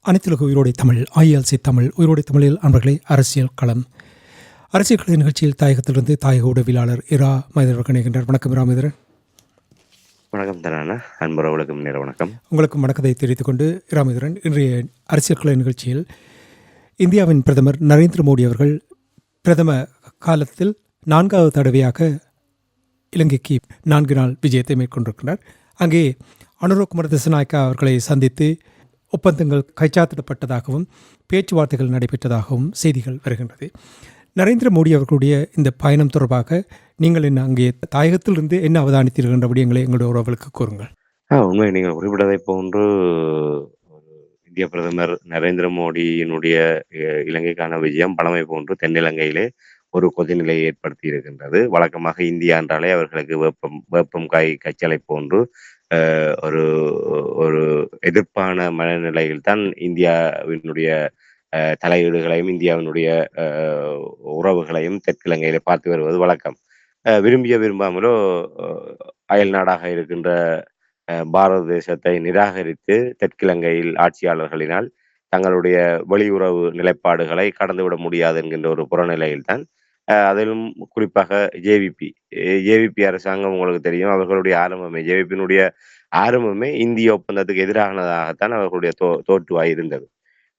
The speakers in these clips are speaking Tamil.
அனைத்துலக உயிரோடை தமிழ் ஐஎல்சி தமிழ் உயிரோடை தமிழில் அன்பர்களே அரசியல் களம் நிகழ்ச்சியில் தாயகத்திலிருந்து தாயக உடவியலாளர் இரா மனிதர் இணைகின்றார். வணக்கம் இரா மனிதர். வணக்கம் தரானா, அன்புறவுகளுக்கும் நேர வணக்கம். உங்களுக்கும் வணக்கத்தை தெரிவித்துக் கொண்டு இரா மனிதரன், இன்றைய அரசியல் கள நிகழ்ச்சியில் இந்தியாவின் பிரதமர் நரேந்திர மோடி அவர்கள் பிரதம காலத்தில் 4வது தடவையாக இலங்கைக்கு 4 நாள் விஜயத்தை மேற்கொண்டிருக்கிறார். அங்கே அனுரகுமார திசாநாயக்கா அவர்களை சந்தித்து ஒப்பந்தங்கள் கைச்சாத்திடப்பட்டதாகவும் பேச்சுவார்த்தைகள் நடைபெற்றதாகவும் செய்திகள் வருகின்றது. நரேந்திர மோடி அவர்களுடைய இந்த பயணம் தொடர்பாக நீங்கள் என்ன அங்கே தாயகத்திலிருந்து என்ன அவதானித்தீர்கள் என்ற விடயங்களை எங்களுடைய உறவுகளுக்கு கூறுங்கள். உண்மை, நீங்கள் குறிப்பிட்டதை போன்று இந்திய பிரதமர் நரேந்திர மோடியினுடைய இலங்கைக்கான விஜயம் பழமை போன்று தென்னிலங்கையிலே ஒரு கொதிநிலையை ஏற்படுத்தி இருக்கின்றது. வழக்கமாக இந்தியா என்றாலே அவர்களுக்கு வேப்பம் காய் கச்சலை போன்று ஒரு ஒரு எதிர்ப்பான மனநிலையில் தான் இந்தியாவினுடைய தலையீடுகளையும் இந்தியாவினுடைய உறவுகளையும் தெற்கிலங்கையிலே பார்த்து வருவது வழக்கம். விரும்பாமலோ அயல் நாடாக இருக்கின்ற பாரத தேசத்தை நிராகரித்து தெற்கிலங்கையில் ஆட்சியாளர்களினால் தங்களுடைய வெளியுறவு நிலைப்பாடுகளை கடந்துவிட முடியாது என்கின்ற ஒரு புறநிலையில்தான், அதிலும் குறிப்பாக ஜேவிபி அரசாங்கம் உங்களுக்கு தெரியும். அவர்களுடைய ஆரம்பமே ஜேவிபியினுடைய ஆரம்பமே இந்திய ஒப்பந்தத்துக்கு எதிரானதாகத்தான் அவர்களுடைய தோற்றுவாய் இருந்தது.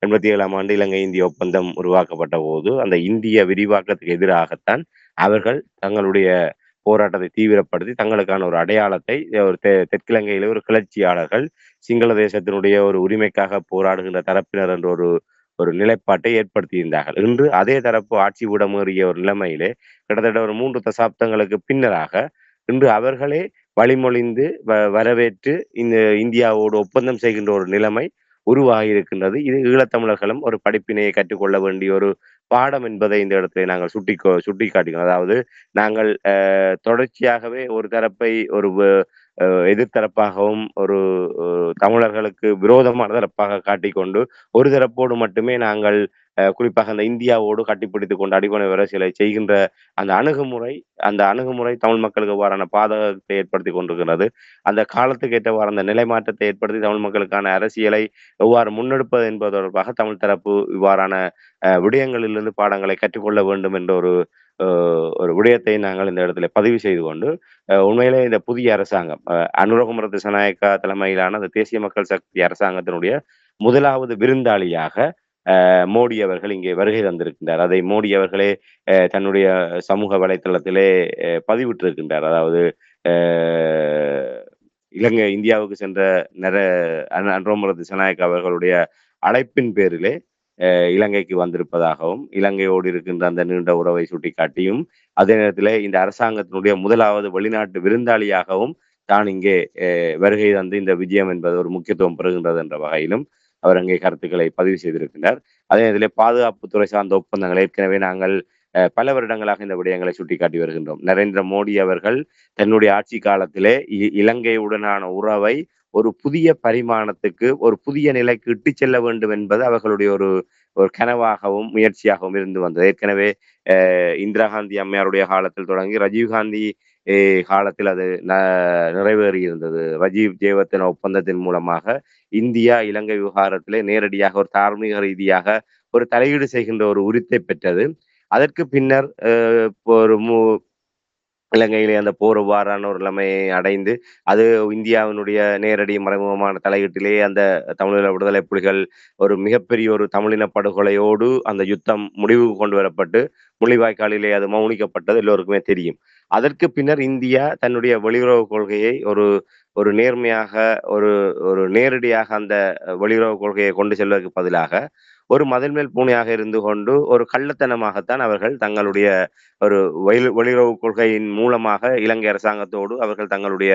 87ஆம் ஆண்டு இலங்கை இந்திய ஒப்பந்தம் உருவாக்கப்பட்ட போது அந்த இந்திய விரிவாக்கத்துக்கு எதிராகத்தான் அவர்கள் தங்களுடைய போராட்டத்தை தீவிரப்படுத்தி தங்களுக்கான ஒரு அடையாளத்தை ஒரு தெற்கிலங்கையில ஒரு கிளர்ச்சியாளர்கள் சிங்கள தேசத்தினுடைய ஒரு உரிமைக்காக போராடுகின்ற தரப்பினர் என்ற ஒரு நிலைப்பாட்டை ஏற்படுத்தியிருந்தார்கள். இன்று அதே தரப்பு ஆட்சி விடமேறிய ஒரு நிலைமையிலே கிட்டத்தட்ட ஒரு 3 தசாப்தங்களுக்கு பின்னராக இன்று அவர்களே வழிமொழிந்து வரவேற்று இந்த இந்தியாவோடு ஒப்பந்தம் செய்கின்ற ஒரு நிலைமை உருவாகி இருக்கின்றது. இது ஈழத்தமிழர்களும் ஒரு படிப்பினையை கற்றுக்கொள்ள வேண்டிய ஒரு பாடம் என்பதை இந்த இடத்துல நாங்கள் சுட்டி காட்டுகிறோம். அதாவது நாங்கள் தொடர்ச்சியாகவே ஒரு தரப்பை ஒரு எதிர்த்தரப்பாகவும் ஒரு தமிழர்களுக்கு விரோதமான தரப்பாக காட்டிக்கொண்டு ஒரு தரப்போடு மட்டுமே நாங்கள் குறிப்பாக அந்த இந்தியாவோடு கட்டிப்பிடித்துக் கொண்டு அடிப்படை வர சில செய்கின்ற அந்த அணுகுமுறை தமிழ் மக்களுக்கு எவ்வாறான பாதகத்தை ஏற்படுத்தி கொண்டிருக்கிறது. அந்த காலத்துக்கு ஏற்றவாறு அந்த நிலைமாற்றத்தை ஏற்படுத்தி தமிழ் மக்களுக்கான அரசியலை எவ்வாறு முன்னெடுப்பது என்பது தொடர்பாக தமிழ் தரப்பு இவ்வாறான விடயங்களிலிருந்து பாடங்களை கற்றுக்கொள்ள வேண்டும் என்ற ஒரு விடயத்தை நாங்கள் இந்த இடத்துல பதிவு செய்து கொண்டு, உண்மையிலே இந்த புதிய அரசாங்கம் அனுரகுமார திசாநாயக்கா தலைமையிலான அந்த தேசிய மக்கள் சக்தி அரசாங்கத்தினுடைய முதலாவது விருந்தாளியாக மோடி அவர்கள் இங்கே வருகை தந்திருக்கின்றார். அதை மோடி அவர்களே தன்னுடைய சமூக வலைத்தளத்திலே பதிவிட்டிருக்கின்றார். அதாவது இந்தியாவுக்கு சென்ற அனுரகுமார திசாநாயக்கா அவர்களுடைய அழைப்பின் பேரிலே இலங்கைக்கு வந்திருப்பதாகவும் இலங்கையோடு இருக்கின்ற அந்த நீண்ட உறவை சுட்டிக்காட்டியும் அதே நேரத்தில் இந்த அரசாங்கத்தினுடைய முதலாவது வெளிநாட்டு விருந்தாளியாகவும் தான் இங்கே வருகை தந்து இந்த விஜயம் என்பது ஒரு முக்கியத்துவம் பெறுகின்றது என்ற வகையிலும் அவர் அங்கே கருத்துக்களை பதிவு செய்திருக்கின்றார். அதே நேரத்தில் பாதுகாப்புத்துறை சார்ந்த ஒப்பந்தங்கள் ஏற்கனவே நாங்கள் பல வருடங்களாக இந்த விடயங்களை சுட்டிக்காட்டி வருகின்றோம். நரேந்திர மோடி அவர்கள் தன்னுடைய ஆட்சி காலத்திலே இலங்கையுடனான உறவை ஒரு புதிய பரிமாணத்துக்கு ஒரு புதிய நிலைக்கு இட்டு செல்ல வேண்டும் என்பது அவர்களுடைய ஒரு கனவாகவும் முயற்சியாகவும் இருந்து வந்தது. ஏற்கனவே இந்திரா காந்தி அம்மையாருடைய காலத்தில் தொடங்கி ராஜீவ்காந்தி காலத்தில் அது நிறைவேறி இருந்தது. ராஜீவ் ஜெயவர்தன ஒப்பந்தத்தின் மூலமாக இந்தியா இலங்கை விவகாரத்திலே நேரடியாக ஒரு தார்மீக ரீதியாக ஒரு தலையீடு செய்கின்ற ஒரு உரித்தை பெற்றது. அதற்கு பின்னர் ஒரு இலங்கையிலே அந்த போர் இவ்வாறான ஒரு நிலைமையை அடைந்து அது இந்தியாவினுடைய நேரடி மறைமுகமான தலையீட்டிலே அந்த தமிழீழ விடுதலை புலிகள் ஒரு மிகப்பெரிய ஒரு தமிழின படுகொலையோடு அந்த யுத்தம் முடிவுக்கு கொண்டு வரப்பட்டு முள்ளிவாய்க்காலிலே அது மௌனிக்கப்பட்டது எல்லோருக்குமே தெரியும். அதற்கு பின்னர் இந்தியா தன்னுடைய வெளியுறவு கொள்கையை ஒரு ஒரு நேர்மையாக ஒரு ஒரு நேரடியாக அந்த வெளியுறவு கொள்கையை கொண்டு செல்வதற்கு பதிலாக ஒரு மதில் மேல் பூனையாக இருந்து கொண்டு ஒரு கள்ளத்தனமாகத்தான் அவர்கள் தங்களுடைய ஒரு வெளியுறவு கொள்கையின் மூலமாக இலங்கை அரசாங்கத்தோடு அவர்கள் தங்களுடைய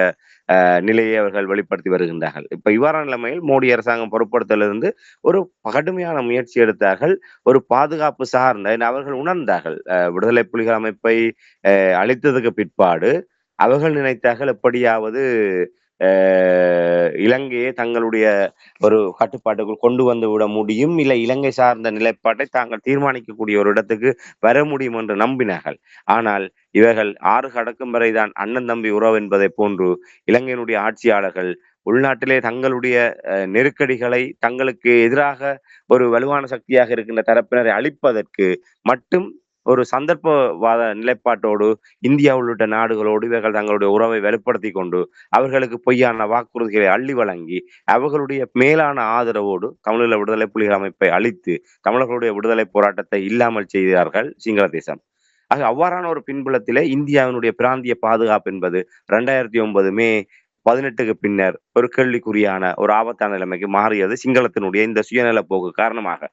நிலையை அவர்கள் வெளிப்படுத்தி வருகின்றார்கள். இப்ப இவ்வாறான நிலைமையில் மோடி அரசாங்கம் பொறுப்படுத்தலிருந்து ஒரு கடுமையான முயற்சி எடுத்தார்கள். ஒரு பாதுகாப்பு சார்ந்த அவர்கள் உணர்ந்தார்கள். விடுதலை புலிகள் அமைப்பை அழித்ததுக்கு பிற்பாடு அவர்கள் நினைத்தார்கள் எப்படியாவது இலங்கையை தங்களுடைய ஒரு கட்டுப்பாட்டுக்குள் கொண்டு வந்து விட முடியும், இல்லை இலங்கை சார்ந்த நிலைப்பாட்டை தாங்கள் தீர்மானிக்கக்கூடிய ஒரு இடத்துக்கு வர முடியும் என்று நம்பினார்கள். ஆனால் இவர்கள் ஆறு கடக்கும் வரைதான் அண்ணன் தம்பி உறவு என்பதை போன்று இலங்கையினுடைய ஆட்சியாளர்கள் உள்நாட்டிலே தங்களுடைய நெருக்கடிகளை தங்களுக்கு எதிராக ஒரு வலுவான சக்தியாக இருக்கின்ற தரப்பினரை அழிப்பதற்கு மட்டும் ஒரு சந்தர்ப்பவாத நிலைப்பாட்டோடு இந்தியா உள்ளிட்ட நாடுகளோடு இவர்கள் தங்களுடைய உறவை வலுப்படுத்தி கொண்டு அவர்களுக்கு பொய்யான வாக்குறுதிகளை அள்ளி வழங்கி அவர்களுடைய மேலான ஆதரவோடு தமிழீழ விடுதலை புலிகள் அமைப்பை அழித்து தமிழர்களுடைய விடுதலை போராட்டத்தை இல்லாமல் செய்தார்கள் சிங்கள தேசம். ஆக அவ்வாறான ஒரு பின்புலத்திலே இந்தியாவினுடைய பிராந்திய பாதுகாப்பு என்பது 2009 மே 18க்கு பின்னர் ஒரு கேள்விக்குறியான ஒரு ஆபத்தான நிலைமைக்கு மாறியது சிங்களத்தினுடைய இந்த சுயநல போக்கு காரணமாக.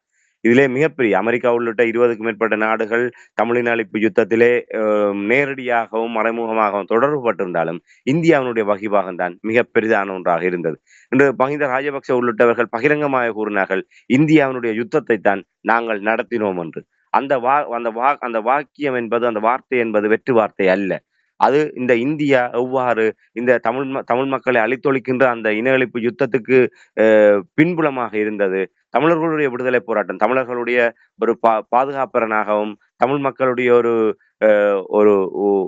இதிலே மிகப்பெரிய அமெரிக்கா உள்ளிட்ட 20க்கும் மேற்பட்ட நாடுகள் தமிழின அழிப்பு யுத்தத்திலே நேரடியாகவும் மறைமுகமாகவும் தொடர்பு பட்டிருந்தாலும் இந்தியாவினுடைய வகிபாகம் தான் மிக பெரிதான ஒன்றாக இருந்தது. இன்று மஹிந்த ராஜபக்ச உள்ளிட்டவர்கள் பகிரங்கமாக கூறினார்கள், இந்தியாவினுடைய யுத்தத்தை தான் நாங்கள் நடத்தினோம் என்று. அந்த வாக்கியம் என்பது, அந்த வார்த்தை என்பது வெற்று வார்த்தை அல்ல. அது இந்த இந்தியா எவ்வாறு இந்த தமிழ் மக்களை அழித்தொழிக்கின்ற அந்த இன அழிப்பு யுத்தத்துக்கு பின்புலமாக இருந்தது, தமிழர்களுடைய விடுதலை போராட்டம், தமிழர்களுடைய ஒரு பாதுகாப்பரனாகவும் தமிழ் மக்களுடைய ஒரு ஒரு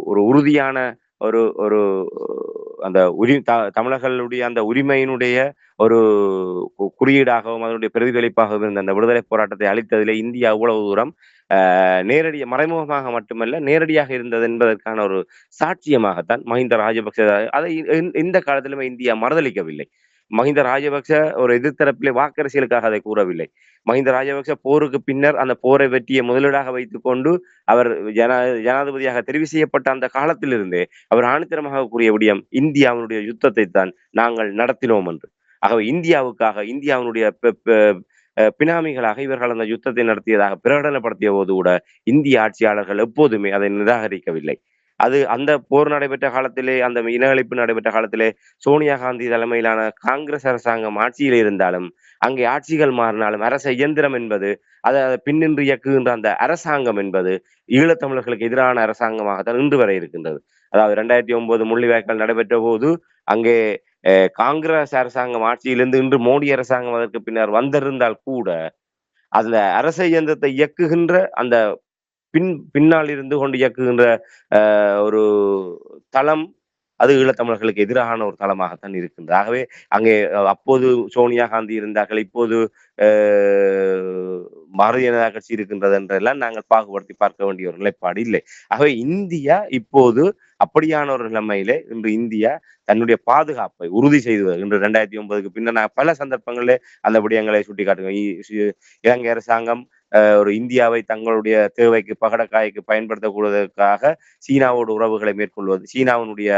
ஒரு உறுதியான ஒரு ஒரு அந்த தமிழர்களுடைய அந்த உரிமையினுடைய ஒரு குறியீடாகவும் அதனுடைய பிரதிபலிப்பாகவும் இருந்த அந்த விடுதலை போராட்டத்தை அளித்ததிலே இந்தியா அவ்வளவு தூரம் மறைமுகமாக மட்டுமல்ல நேரடியாக இருந்தது என்பதற்கான ஒரு சாட்சியமாகத்தான் மஹிந்த ராஜபக்ச அதை இந்த காலத்திலுமே இந்தியா மறுதளிக்கவில்லை. மஹிந்த ராஜபக்ச ஒரு எதிர்த்தரப்பிலே வாக்கரசியலுக்காக அதை கூறவில்லை. மஹிந்த ராஜபக்ச போருக்கு பின்னர் அந்த போரை வெற்றியை முதலீடாக வைத்துக் கொண்டு அவர் ஜனாதிபதியாக தெரிவு செய்யப்பட்ட அந்த காலத்திலிருந்தே அவர் ஆணித்தரமாக கூறிய விடயம் இந்தியாவினுடைய யுத்தத்தை தான் நாங்கள் நடத்தினோம் என்று. ஆகவே இந்தியாவுக்காக இந்தியாவினுடைய பினாமிகளாக இவர்கள் அந்த யுத்தத்தை நடத்தியதாக பிரகடனப்படுத்திய போது கூட இந்திய ஆட்சியாளர்கள் எப்போதுமே அதை நிராகரிக்கவில்லை. அது அந்த போர் நடைபெற்ற காலத்திலே, அந்த இன அழிப்பு நடைபெற்ற காலத்திலே சோனியா காந்தி தலைமையிலான காங்கிரஸ் அரசாங்கம் ஆட்சியில் இருந்தாலும் அங்கே ஆட்சிகள் மாறினாலும் அரச இயந்திரம் என்பது அதை பின்னின்று இயக்குகின்ற அந்த அரசாங்கம் என்பது ஈழத்தமிழர்களுக்கு எதிரான அரசாங்கமாகத்தான் இன்று வரை இருக்கின்றது. அதாவது 2009 முள்ளிவாய்க்கால் நடைபெற்ற போது அங்கே காங்கிரஸ் அரசாங்கம் ஆட்சியிலிருந்து இன்று மோடி அரசாங்கம் அதற்கு பின்னர் வந்திருந்தால் கூட அந்த அரச இயந்திரத்தை இயக்குகின்ற அந்த பின்னால் இருந்து கொண்டு இயக்குகின்ற ஒரு தளம் அது ஈழத்தமிழர்களுக்கு எதிரான ஒரு தளமாகத்தான் இருக்கின்றது. ஆகவே அங்கே அப்போது சோனியா காந்தி இருந்தார்கள், இப்போது பாரதிய ஜனதா கட்சி இருக்கின்றது என்றெல்லாம் நாங்கள் பாகுபடுத்தி பார்க்க வேண்டிய ஒரு நிலைப்பாடு இல்லை. ஆகவே இந்தியா இப்போது அப்படியான ஒரு நிலைமையிலே இன்று இந்தியா தன்னுடைய பாதுகாப்பை உறுதி செய்து இன்று 2009க்கு பின்னர் பல சந்தர்ப்பங்களிலே அந்த விடயங்களை சுட்டி காட்டுகிறோம். இலங்கை அரசாங்கம் ஒரு இந்தியாவை தங்களுடைய தேவைக்கு பகடக்காய்க்கு பயன்படுத்தக்கூடுவதற்காக சீனாவோடு உறவுகளை மேற்கொள்வது, சீனாவினுடைய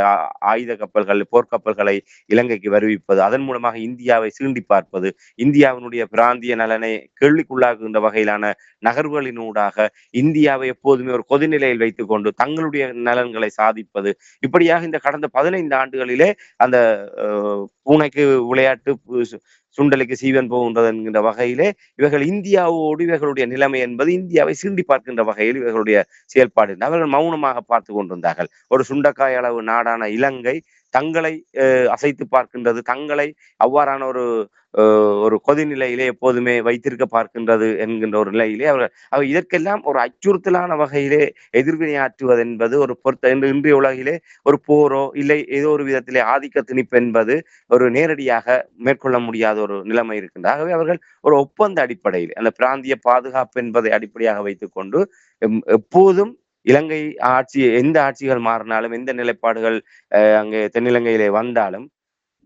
ஆயுத கப்பல்கள் போர்க்கப்பல்களை இலங்கைக்கு வருவிப்பது, அதன் மூலமாக இந்தியாவை சீண்டி பார்ப்பது, இந்தியாவினுடைய பிராந்திய நலனை கேள்விக்குள்ளாக்குகின்ற வகையிலான நகர்வுகளினூடாக இந்தியாவை எப்போதுமே ஒரு கொதிநிலையில் வைத்துக் கொண்டு தங்களுடைய நலன்களை சாதிப்பது, இப்படியாக இந்த கடந்த 15 ஆண்டுகளிலே அந்த பூனைக்கு விளையாட்டு சுண்டலுக்கு சீவன் போகின்றது என்கின்ற வகையிலே இவர்கள் இந்தியாவோடு இவர்களுடைய நிலைமை என்பது இந்தியாவை சீண்டி பார்க்கின்ற வகையில் இவர்களுடைய செயல்பாடு அவர்கள் மௌனமாக பார்த்து கொண்டிருந்தார்கள். ஒரு சுண்டக்காய் அளவு நாடான இலங்கை தங்களை அசைத்து பார்க்கின்றது, தங்களை அவ்வாறான ஒரு கொதிநிலையிலே எப்போதுமே வைத்திருக்க பார்க்கின்றது என்கின்ற ஒரு நிலையிலே அவர் இதற்கெல்லாம் ஒரு அச்சுறுத்தலான வகையிலே எதிர்வினையாற்றுவது என்பது ஒரு இன்றைய உலகிலே ஒரு போரோ இல்லை ஏதோ ஒரு விதத்திலே ஆதிக்க திணிப்பு என்பது ஒரு நேரடியாக மேற்கொள்ள முடியாத ஒரு நிலைமை இருக்கின்றது. ஆகவே அவர்கள் ஒரு ஒப்பந்த அடிப்படையில் அந்த பிராந்திய பாதுகாப்பு என்பதை அடிப்படையாக வைத்துக் கொண்டு எப்போதும் இலங்கை எந்த ஆட்சிகள் மாறினாலும் எந்த நிலைப்பாடுகள் அங்கே தென்னிலங்கையிலே வந்தாலும்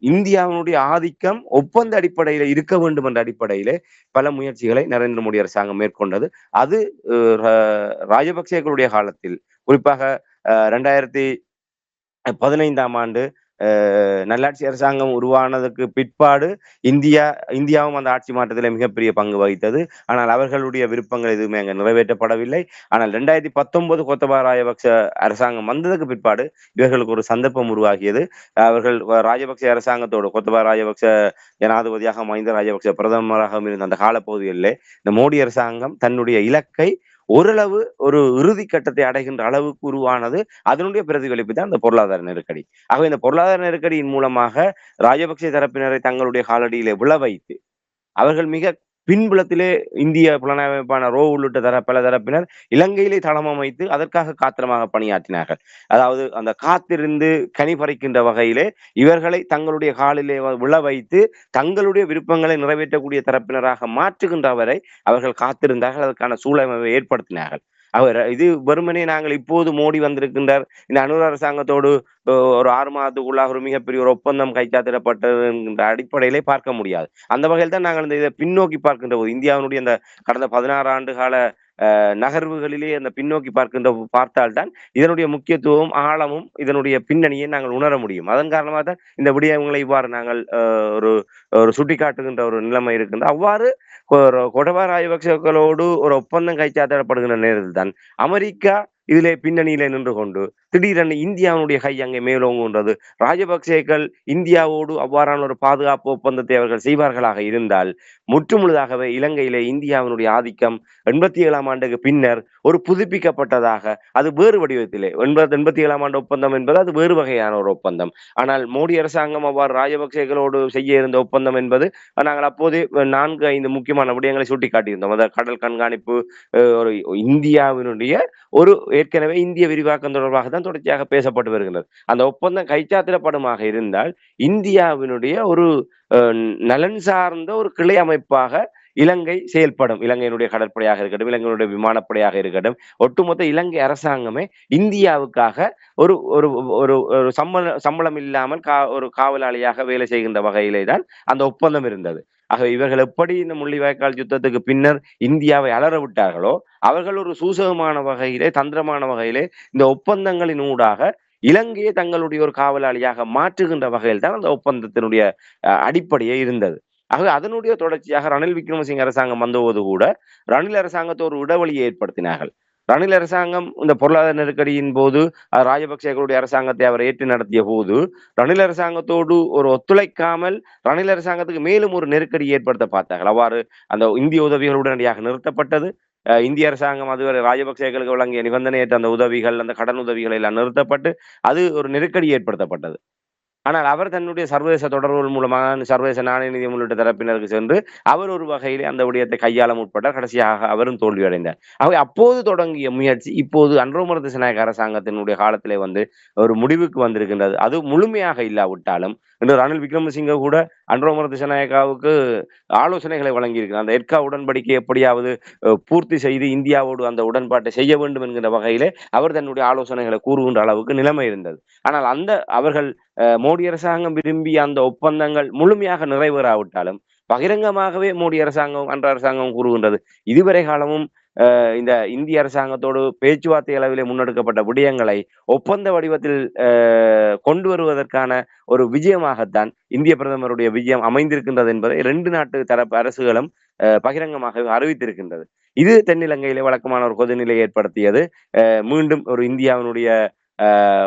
இந்தியாவினுடைய ஆதிக்கம் ஒப்பந்த அடிப்படையில இருக்க வேண்டும் என்ற அடிப்படையிலே பல முயற்சிகளை நரேந்திர மோடி அரசாங்கம் மேற்கொண்டது. அது ராஜபக்சேக்களுடைய காலத்தில் குறிப்பாக 2015ஆம் ஆண்டு நல்லாட்சி அரசாங்கம் உருவானதுக்கு பிற்பாடு இந்தியாவும் அந்த ஆட்சி மாற்றத்தில் மிகப்பெரிய பங்கு வகித்தது. ஆனால் அவர்களுடைய விருப்பங்கள் எதுவுமே அங்கே நிறைவேற்றப்படவில்லை. ஆனால் 2019 கோத்தபாய ராஜபக்ச அரசாங்கம் வந்ததுக்கு பிற்பாடு இவர்களுக்கு ஒரு சந்தர்ப்பம் உருவாகியது. அவர்கள் ராஜபக்ச அரசாங்கத்தோடு கோத்தபாய ராஜபக்ச ஜனாதிபதியாக மஹிந்த ராஜபக்ச பிரதமராக இருந்த அந்த காலப்பகுதிகளிலே இந்த மோடி அரசாங்கம் தன்னுடைய இலக்கை ஓரளவு ஒரு இறுதி கட்டத்தை அடைகின்ற அளவுக்கு உருவானது. அதனுடைய பிரதிபலிப்பு தான் இந்த பொருளாதார நெருக்கடி. ஆகவே இந்த பொருளாதார நெருக்கடியின் மூலமாக ராஜபக்சே தரப்பினரை தங்களுடைய காலடியிலே விழ வைத்து அவர்கள் மிக பின்புலத்திலே இந்திய புலனமைப்பான ரோ உள்ளிட்ட பல தரப்பினர் இலங்கையிலே தளம் அமைத்து அதற்காக காத்திரமாக பணியாற்றினார்கள். அதாவது அந்த காத்திருந்து கனி பறிக்கின்ற வகையிலே இவர்களை தங்களுடைய காலிலே விழ வைத்து தங்களுடைய விருப்பங்களை நிறைவேற்றக்கூடிய தரப்பினராக மாற்றுகின்றவரை அவர்கள் காத்திருந்தார்கள். அதற்கான சூழலை ஏற்படுத்தினார்கள். அவர் இது வெறுமனே நாங்கள் இப்போது மோடி வந்திருக்கின்றார், இந்த அனுர அரசாங்கத்தோடு ஒரு 6 மாதத்துக்குள்ளாக ஒரு மிகப்பெரிய ஒரு ஒப்பந்தம் கைச்சாத்திடப்பட்டது என்கின்ற அடிப்படையிலே பார்க்க முடியாது. அந்த வகையில் தான் நாங்கள் இந்த இதை பின்னோக்கி பார்க்கின்ற போது இந்தியாவினுடைய அந்த கடந்த 16 ஆண்டு கால நகர்வுகளிலே அந்த பின்னோக்கி பார்த்தால்தான் இதனுடைய முக்கியத்துவம் ஆழமும் இதனுடைய பின்னணியை நாங்கள் உணர முடியும். அதன் காரணமாக தான் இந்த விடயங்களை இவ்வாறு நாங்கள் ஒரு ஒரு சுட்டிக்காட்டுகின்ற ஒரு நிலைமை இருக்கின்ற. அவ்வாறு கோத்தபாய ராஜபக்சகளோடு ஒரு ஒப்பந்தம் கைச்சாத்திடப்படுகின்ற நேரத்தில் தான் அமெரிக்கா இதிலே பின்னணியிலே நின்று கொண்டு திடீரென இந்தியாவுடைய கை அங்கே மேலோங்குகின்றது. ராஜபக்சேக்கள் இந்தியாவோடு அவ்வாறான ஒரு பாதுகாப்பு ஒப்பந்தத்தை அவர்கள் செய்வார்களாக இருந்தால் முற்றுமுழுதாகவே இலங்கையிலே இந்தியாவினுடைய ஆதிக்கம் 87ஆம் ஆண்டுக்கு பின்னர் ஒரு புதுப்பிக்கப்பட்டதாக அது வேறு வடிவத்திலே 87ஆம் ஆண்டு ஒப்பந்தம் என்பது அது வேறு வகையான ஒரு ஒப்பந்தம். ஆனால் மோடி அரசாங்கம் அவ்வாறு ராஜபக்சேகளோடு செய்ய இருந்த ஒப்பந்தம் என்பது நாங்கள் அப்போதே 4-5 முக்கியமான விடயங்களை சுட்டி காட்டியிருந்தோம். அதாவது கடல் கண்காணிப்பு, ஒரு இந்தியாவினுடைய ஒரு ஏற்கனவே இந்திய விரிவாக்கம் தொடர்பாக தான் தொடர்ச்சியாக பேசப்பட்டு வருகின்றது. அந்த ஒப்பந்தம் கைச்சாத்திடப்படுமாக இருந்தால் இந்தியாவினுடைய ஒரு நலன் சார்ந்த ஒரு கிளை அமைப்பாக இலங்கை செயல்படும். இலங்கையினுடைய கடற்படையாக இருக்கட்டும், இலங்கையினுடைய விமானப்படையாக இருக்கட்டும், ஒட்டுமொத்த இலங்கை அரசாங்கமே இந்தியாவுக்காக ஒரு ஒரு ஒரு சம்பளம் இல்லாமல் ஒரு காவலாளியாக வேலை செய்கின்ற வகையிலே தான் அந்த ஒப்பந்தம் இருந்தது. ஆக இவர்கள் எப்படி இந்த முள்ளிவாய்க்கால் யுத்தத்துக்கு பின்னர் இந்தியாவை அலற விட்டார்களோ அவர்கள் ஒரு சூசகமான வகையிலே தந்திரமான வகையிலே இந்த ஒப்பந்தங்களின் ஊடாக இலங்கையை தங்களுடைய ஒரு காவலாளியாக மாற்றுகின்ற வகையில் தான் அந்த ஒப்பந்தத்தினுடைய அடிப்படையே இருந்தது. ஆகவே அதனுடைய தொடர்ச்சியாக ரணில் விக்ரமசிங்க அரசாங்கம் வந்தபோது கூட ரணில் அரசாங்கத்தை ஒரு இடைவெளியை ஏற்படுத்தினார்கள். ரணில் அரசாங்கம் இந்த பொருளாதார நெருக்கடியின் போது ராஜபக்சேகளுடைய அரசாங்கத்தை அவர் ஏற்று நடத்திய போது ரணில் அரசாங்கத்தோடு ஒரு ஒத்துழைக்காமல் ரணில் அரசாங்கத்துக்கு மேலும் ஒரு நெருக்கடி ஏற்படுத்த பார்த்தார்கள். அவ்வாறு அந்த இந்திய உதவிகள் உடனடியாக நிறுத்தப்பட்டது. இந்திய அரசாங்கம் அதுவரை ராஜபக்சேகளுக்கு வழங்கிய நிபந்தனையற்ற அந்த உதவிகள், அந்த கடன் உதவிகள் எல்லாம் நிறுத்தப்பட்டு அது ஒரு நெருக்கடி ஏற்படுத்தப்பட்டது. ஆனால் அவர் தன்னுடைய சர்வதேச தொடர்புகள் மூலமாக சர்வதேச நாணய நிதியம் உள்ளிட்ட தரப்பினருக்கு சென்று அவர் ஒரு வகையிலே அந்த விடயத்தை கையாள முற்பட்டார். கடைசியாக அவரும் தோல்வியடைந்தார். ஆகவே அப்போது தொடங்கிய முயற்சி இப்போது அன்ரோமர் திசாநாயக்க அரசாங்கத்தினுடைய காலத்திலே ஒரு முடிவுக்கு வந்திருக்கின்றது. அது முழுமையாக இல்லாவிட்டாலும் இன்று ரணில் விக்ரமசிங்க கூட அன்ரோமர் திசாநாயக்காவுக்கு ஆலோசனைகளை வழங்கியிருக்கிறார். அந்த எர்கா உடன்படிக்கை எப்படியாவது பூர்த்தி செய்து இந்தியாவோடு அந்த உடன்பாட்டை செய்ய வேண்டும் என்கிற வகையிலே அவர் தன்னுடைய ஆலோசனைகளை கூறுகின்ற அளவுக்கு நிலைமை இருந்தது. ஆனால் அவர்கள் மோடி அரசாங்கம் விரும்பிய அந்த ஒப்பந்தங்கள் முழுமையாக நிறைவேறாவிட்டாலும் பகிரங்கமாகவே மோடி அரசாங்கம் அன்ற அரசாங்கம் கூறுகின்றது இதுவரை காலமும் இந்த இந்திய அரசாங்கத்தோடு பேச்சுவார்த்தை அளவிலே முன்னெடுக்கப்பட்ட விடயங்களை ஒப்பந்த வடிவத்தில் கொண்டு வருவதற்கான ஒரு விஜயமாகத்தான் இந்திய பிரதமருடைய விஜயம் அமைந்திருக்கின்றது என்பதை 2 நாட்டு தரப்பு அரசுகளும் பகிரங்கமாக அறிவித்திருக்கின்றது. இது தென்னிலங்கையிலே வழக்கமான ஒரு கொதிநிலை ஏற்படுத்தியது. மீண்டும் ஒரு இந்தியாவினுடைய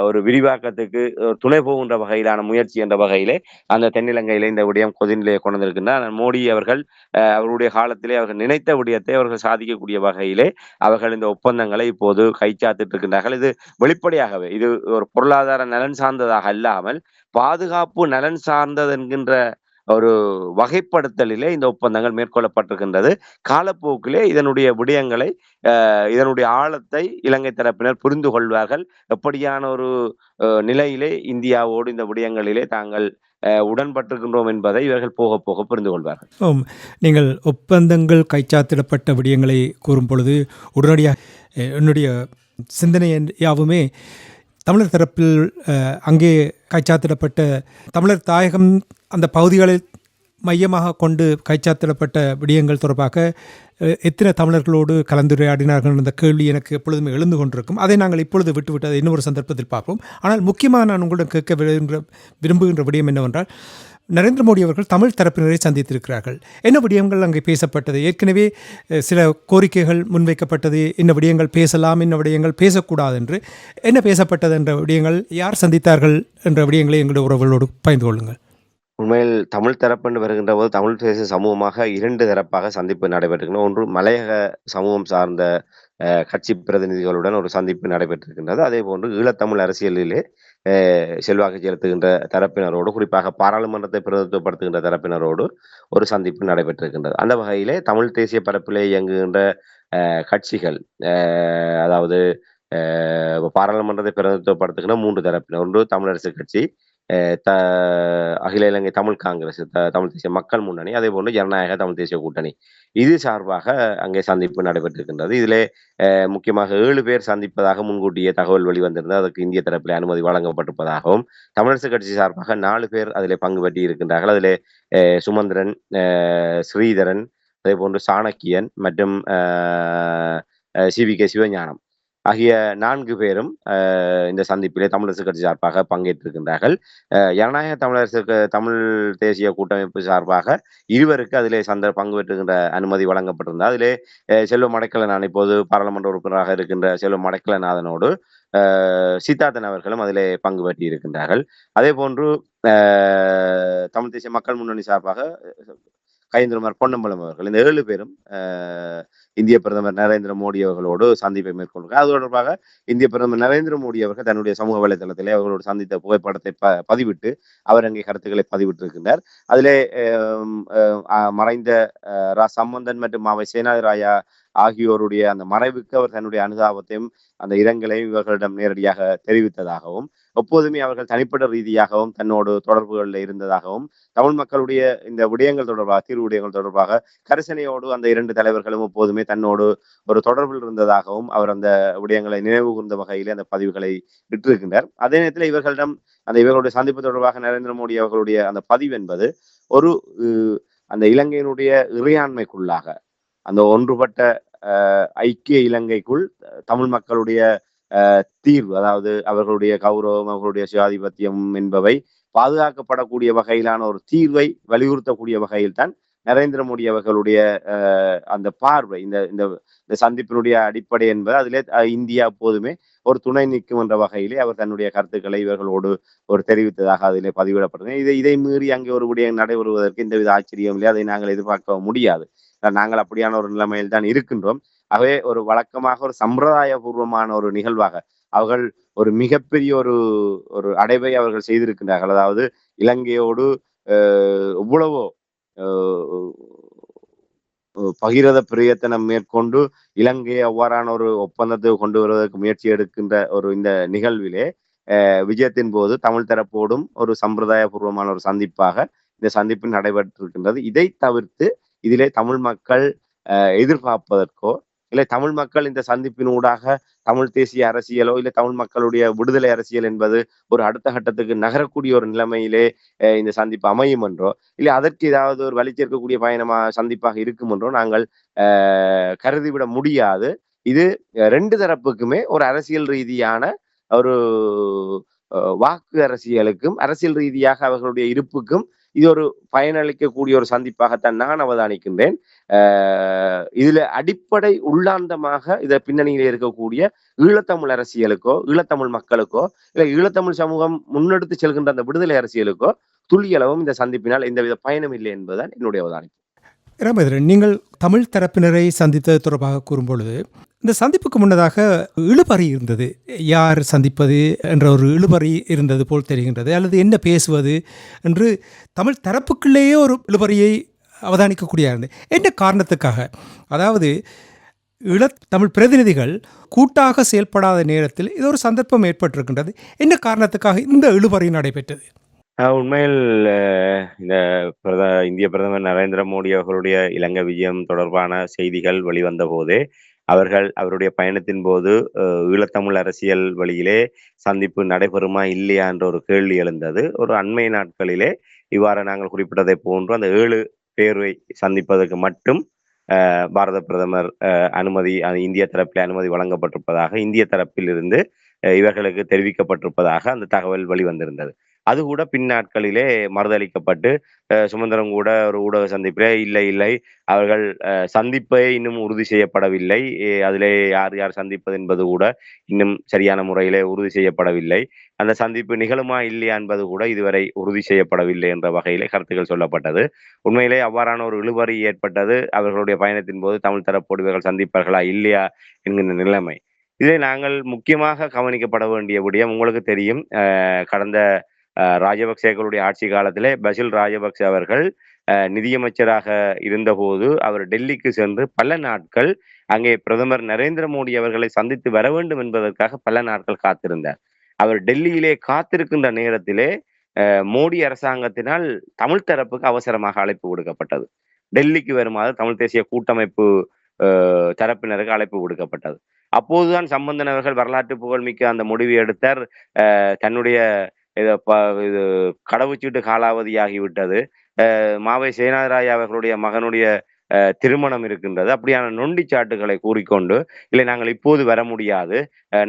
ஒரு விரிவாக்கத்துக்கு துணை போகின்ற வகையிலான முயற்சி என்ற வகையிலே அந்த தென்னிலங்கையிலே இந்த விடயம் கொதிநிலையை கொண்டு வந்திருக்கின்றார். மோடி அவர்கள் அவருடைய காலத்திலே அவர்கள் நினைத்த விடயத்தை அவர்கள் சாதிக்கக்கூடிய வகையிலே அவர்கள் இந்த ஒப்பந்தங்களை இப்போது கைச்சாத்திட்டு இருக்கின்றார்கள். இது வெளிப்படையாகவே இது ஒரு பொருளாதார நலன் சார்ந்ததாக அல்லாமல் பாதுகாப்பு நலன் சார்ந்தது என்கின்ற ஒரு வகைப்படுத்தலிலே இந்த ஒப்பந்தங்கள் மேற்கொள்ளப்பட்டிருக்கின்றது. காலப்போக்கிலே இதனுடைய விடயங்களை இதனுடைய ஆழத்தை இலங்கை தரப்பினர் புரிந்து கொள்வார்கள். எப்படியான ஒரு நிலையிலே இந்தியாவோடு இந்த விடயங்களிலே தாங்கள் உடன்பட்டிருக்கின்றோம் என்பதை இவர்கள் போக போக புரிந்து கொள்வார்கள். நீங்கள் ஒப்பந்தங்கள் கைச்சாத்திடப்பட்ட விடயங்களை கூறும் பொழுது உடனடியாக என்னுடைய சிந்தனை யாவுமே தமிழர் தரப்பில் அங்கே கைச்சாத்திடப்பட்ட தமிழர் தாயகம் அந்த பகுதிகளில் மையமாக கொண்டு கைச்சாத்திடப்பட்ட விடயங்கள் தொடர்பாக எத்தனை தமிழர்களோடு கலந்துரையாடினார்கள் என்ற கேள்வி எனக்கு எப்பொழுதுமே எழுந்து கொண்டிருக்கும். அதை நாங்கள் இப்பொழுது விட்டுவிட்டு அதை இன்னொரு சந்தர்ப்பத்தில் பார்ப்போம். ஆனால் முக்கியமாக நான் உங்களிடம் கேட்க விரும்புகின்ற விடயம் என்னவென்றால், நரேந்திர மோடி அவர்கள் தமிழ் தரப்பினரை சந்தித்திருக்கிறார்கள். என்ன விடயங்கள் அங்கே பேசப்பட்டது? ஏற்கனவே சில கோரிக்கைகள் முன்வைக்கப்பட்டது, என்ன விடயங்கள் பேசலாம், என்ன விடயங்கள் பேசக்கூடாது என்று. என்ன பேசப்பட்டது என்ற விடயங்கள், யார் சந்தித்தார்கள் என்ற விடயங்களை எங்களுடைய உறவுகளோடு பகிர்ந்து கொள்ளுங்கள். உண்மையில் தமிழ் தரப்புன்னு வருகின்ற போது தமிழ் பேசும் சமூகமாக 2 தரப்பாக சந்திப்பு நடைபெற்றிருக்கின்றன. ஒன்று மலையக சமூகம் சார்ந்த கட்சி பிரதிநிதிகளுடன் ஒரு சந்திப்பு நடைபெற்றிருக்கின்றது. அதேபோன்று ஈழத்தமிழ் அரசியலிலே செல்வாக்கு செலுத்துகின்ற தரப்பினரோடு, குறிப்பாக பாராளுமன்றத்தை பிரதிநிதித்துவப்படுத்துகின்ற தரப்பினரோடு ஒரு சந்திப்பு நடைபெற்றிருக்கின்றது. அந்த வகையிலே தமிழ் தேசிய பரப்பிலே இயங்குகின்ற கட்சிகள், அதாவது பாராளுமன்றத்தை பிரதிநிதித்துவப்படுத்துகின்ற 3 தரப்பினர். ஒன்று தமிழரசு கட்சி, அகில இலங்கை தமிழ் காங்கிரஸ், தமிழ் தேசிய மக்கள் முன்னணி, அதே போன்று ஜனநாயக தமிழ் தேசிய கூட்டணி. இது சார்பாக அங்கே சந்திப்பு நடைபெற்றிருக்கின்றது. இதிலே முக்கியமாக 7 பேர் சந்திப்பதாக முன்கூட்டியே தகவல் வெளிவந்திருந்தது. அதற்கு இந்திய தரப்பிலே அனுமதி வழங்கப்பட்டிருப்பதாகவும், தமிழரசு கட்சி சார்பாக 4 பேர் அதிலே பங்கு பெற்றி இருக்கின்றார்கள். அதிலே சுமந்திரன், ஸ்ரீதரன், அதே போன்று சாணக்கியன் மற்றும் CVK சிவஞானம் ஆகிய 4 பேரும் இந்த சந்திப்பிலே தமிழரசு கட்சி சார்பாக பங்கேற்றிருக்கின்றார்கள். ஜனநாயக தமிழ் தேசிய கூட்டமைப்பு சார்பாக 2 பேருக்கு அதிலே பங்கு பெற்றுகின்ற அனுமதி வழங்கப்பட்டிருந்தது. அதிலே செல்வம் அடைக்கலநாதன், இப்போது பாராளுமன்ற உறுப்பினராக இருக்கின்ற செல்வம் அடைக்கலநாதனோடு சீதாதன் அவர்களும் அதிலே பங்கு பெற்றி இருக்கின்றார்கள். அதே போன்று தமிழ் தேசிய மக்கள் முன்னணி சார்பாக கயேந்திரகுமார் பொன்னம்பலம் அவர்கள், இந்த 7 பேரும் இந்திய பிரதமர் நரேந்திர மோடி அவர்களோடு சந்திப்பை மேற்கொண்டிருக்கிறார். அது தொடர்பாக இந்திய பிரதமர் நரேந்திர மோடி அவர்கள் தன்னுடைய சமூக வலைதளத்திலே அவர்களோடு சந்தித்த புகைப்படத்தை பதிவிட்டு அவர் அங்கே கருத்துக்களை பதிவிட்டிருக்கின்றார். அதிலே மறைந்த சம்பந்தன் மற்றும் மாவை சேனாதிராயா ஆகியோருடைய அந்த மறைவுக்கு அவர் தன்னுடைய அனுதாபத்தையும் அந்த இரங்கலையும் இவர்களிடம் நேரடியாக தெரிவித்ததாகவும், எப்போதுமே அவர்கள் தனிப்பட்ட ரீதியாகவும் தன்னோடு தொடர்புகளில் இருந்ததாகவும், தமிழ் மக்களுடைய இந்த விடயங்கள் தொடர்பாக, தீர்வு விடயங்கள் தொடர்பாக கரிசனையோடு அந்த 2 தலைவர்களும் எப்போதுமே தன்னோடு ஒரு தொடர்பில் இருந்ததாகவும் அவர் அந்த விடயங்களை நினைவு கூர்ந்த வகையிலே அந்த பதிவுகளை விட்டிருக்கின்றார். அதே நேரத்தில் இவர்களுடைய சந்திப்பு தொடர்பாக நரேந்திர மோடி அவர்களுடைய அந்த பதிவு என்பது ஒரு அந்த இலங்கையினுடைய இறையாண்மைக்குள்ளாக, அந்த ஒன்றுபட்ட ஐக்கிய இலங்கைக்குள் தமிழ் மக்களுடைய தீர்வு, அதாவது அவர்களுடைய கௌரவம், அவர்களுடைய சுயாதிபத்தியம் என்பவை பாதுகாக்கப்படக்கூடிய வகையிலான ஒரு தீர்வை வலியுறுத்தக்கூடிய வகையில் தான் நரேந்திர மோடி அவர்களுடைய அந்த பார்வை, இந்த சந்திப்பினுடைய அடிப்படை என்பது அதிலே இந்தியா எப்போதுமே ஒரு துணை நிற்கும் என்ற வகையிலே அவர் தன்னுடைய கருத்துக்களை இவர்களோடு ஒரு தெரிவித்ததாக அதிலே பதிவிடப்பட்டது. இதை மீறி அங்கே ஒரு விடயம் நடைபெறுவதற்கு எந்தவித ஆச்சரியம் இல்லை, அதை நாங்கள் எதிர்பார்க்க முடியாது. நாங்கள் அப்படியான ஒரு நிலைமையில் தான் இருக்கின்றோம். ஆகவே ஒரு வழக்கமாக ஒரு சம்பிரதாய பூர்வமான ஒரு நிகழ்வாக அவர்கள் ஒரு மிகப்பெரிய ஒரு அடைவை அவர்கள் செய்திருக்கின்றார்கள். அதாவது இலங்கையோடு எவ்வளவோ பகிரத பிரயத்தனம் மேற்கொண்டு இலங்கையை அவ்வாறான ஒரு ஒப்பந்தத்தை கொண்டு வருவதற்கு முயற்சி எடுக்கின்ற இந்த நிகழ்விலே விஜயத்தின் போது தமிழ் தரப்போடும் ஒரு சம்பிரதாய பூர்வமான ஒரு சந்திப்பாக இந்த சந்திப்பு நடைபெற்றிருக்கின்றது. இதை தவிர்த்து இதிலே தமிழ் மக்கள் எதிர்பார்ப்பதற்கோ, இல்லை தமிழ் மக்கள் இந்த சந்திப்பினூடாக தமிழ் தேசிய அரசியலோ, இல்லை தமிழ் மக்களுடைய விடுதலை அரசியல் என்பது ஒரு அடுத்த கட்டத்துக்கு நகரக்கூடிய ஒரு நிலைமையிலே இந்த சந்திப்பு அமையும் என்றோ, இல்லை அதற்கு ஏதாவது ஒரு வழி சேர்க்கக்கூடிய சந்திப்பாக இருக்கும் என்றோ நாங்கள் கருதிவிட முடியாது. இது 2 தரப்புக்குமே ஒரு அரசியல் ரீதியான ஒரு வாக்கு அரசியலுக்கும் அரசியல் ரீதியாக அவர்களுடைய இருப்புக்கும் இது ஒரு பயனளிக்கக்கூடிய ஒரு சந்திப்பாகத்தான் நான் அவதானிக்கின்றேன். இதுல அடிப்படை உள்ளாந்தமாக இத பின்னணியில இருக்கக்கூடிய ஈழத்தமிழ் அரசியலுக்கோ, ஈழத்தமிழ் மக்களுக்கோ, இல்ல ஈழத்தமிழ் சமூகம் முன்னெடுத்து செல்கின்ற அந்த விடுதலை அரசியலுக்கோ துளியளவும் இந்த சந்திப்பினால் எந்தவித பயனும் இல்லை என்பதுதான் என்னுடைய அவதானிப்பு. ராமேந்திரன், நீங்கள் தமிழ் தரப்பினரை சந்தித்தது தொடர்பாக கூறும்பொழுது, இந்த சந்திப்புக்கு முன்னதாக இழுபறி இருந்தது. யார் சந்திப்பது என்ற ஒரு இழுபறி இருந்தது போல் தெரிகின்றது. அல்லது என்ன பேசுவது என்று தமிழ் தரப்புக்குள்ளேயே ஒரு இழுபறியை அவதானிக்கக்கூடிய இருந்தது. என்ன காரணத்துக்காக? அதாவது தமிழ் பிரதிநிதிகள் கூட்டாக செயல்படாத நேரத்தில் இது ஒரு சந்தர்ப்பம் ஏற்பட்டிருக்கின்றது. என்ன காரணத்துக்காக இந்த இழுபறி நடைபெற்றது? உண்மையில் இந்த இந்திய பிரதமர் நரேந்திர மோடி அவர்களுடைய இலங்கை விஜயம் தொடர்பான செய்திகள் வெளிவந்த போதே அவருடைய பயணத்தின் போது ஈழத்தமிழ் அரசியல் வழியிலே சந்திப்பு நடைபெறுமா இல்லையா என்ற ஒரு கேள்வி எழுந்தது. ஒரு அண்மை நாட்களிலே இவ்வாறு நாங்கள் குறிப்பிட்டதை போன்று அந்த 7 பேரை சந்திப்பதற்கு மட்டும் பாரத பிரதமர் அனுமதி இந்திய தரப்பில் அனுமதி வழங்கப்பட்டிருப்பதாக இந்திய தரப்பில் இருந்து இவர்களுக்கு தெரிவிக்கப்பட்டிருப்பதாக அந்த தகவல் வெளிவந்திருந்தது. அது கூட பின்னாட்களிலே மறுதளிக்கப்பட்டு சுமந்திரம் கூட ஒரு ஊடக சந்திப்பிலே இல்லை இல்லை அவர்கள் சந்திப்பை இன்னும் உறுதி செய்யப்படவில்லை. அதிலே யார் யார் சந்திப்பது என்பது கூட இன்னும் சரியான முறையிலே உறுதி செய்யப்படவில்லை. அந்த சந்திப்பு நிகழுமா இல்லையா என்பது கூட இதுவரை உறுதி செய்யப்படவில்லை என்ற வகையிலே கருத்துக்கள் சொல்லப்பட்டது. உண்மையிலே அவ்வாறான ஒரு இழுபறி ஏற்பட்டது அவர்களுடைய பயணத்தின் போது தமிழ் தரப்போடு இவர்கள் சந்திப்பார்களா இல்லையா என்கின்ற நிலைமை. இதை நாங்கள் முக்கியமாக கவனிக்கப்பட வேண்டிய விடயம் உங்களுக்கு தெரியும். கடந்த ராஜபக்சேகளுடைய ஆட்சி காலத்திலே பசில் ராஜபக்ச அவர்கள் நிதியமைச்சராக இருந்தபோது அவர் டெல்லிக்கு சென்று பல நாட்கள் அங்கே பிரதமர் நரேந்திர மோடி அவர்களை சந்தித்து வர வேண்டும் என்பதற்காக பல நாட்கள் காத்திருந்தார். அவர் டெல்லியிலே காத்திருக்கின்ற நேரத்திலே மோடி அரசாங்கத்தினால் தமிழ் தரப்புக்கு அவசரமாக அழைப்பு விடுக்கப்பட்டது. டெல்லிக்கு வருமாறு தமிழ் தேசிய கூட்டமைப்பு தரப்பினருக்கு அழைப்பு விடுக்கப்பட்டது. அப்போதுதான் சம்பந்தன் அவர்கள் வரலாற்று புகழ்மிக்க அந்த முடிவை எடுத்தார். தன்னுடைய இது கடவுச்சீட்டு காலாவதியாகிவிட்டது. மாவை சேனாதிராஜா அவர்களுடைய மகனுடைய திருமணம் இருக்கின்றது. அப்படியான நொண்டிச்சாட்டுகளை கூறிக்கொண்டு இல்லை நாங்கள் இப்போது வர முடியாது,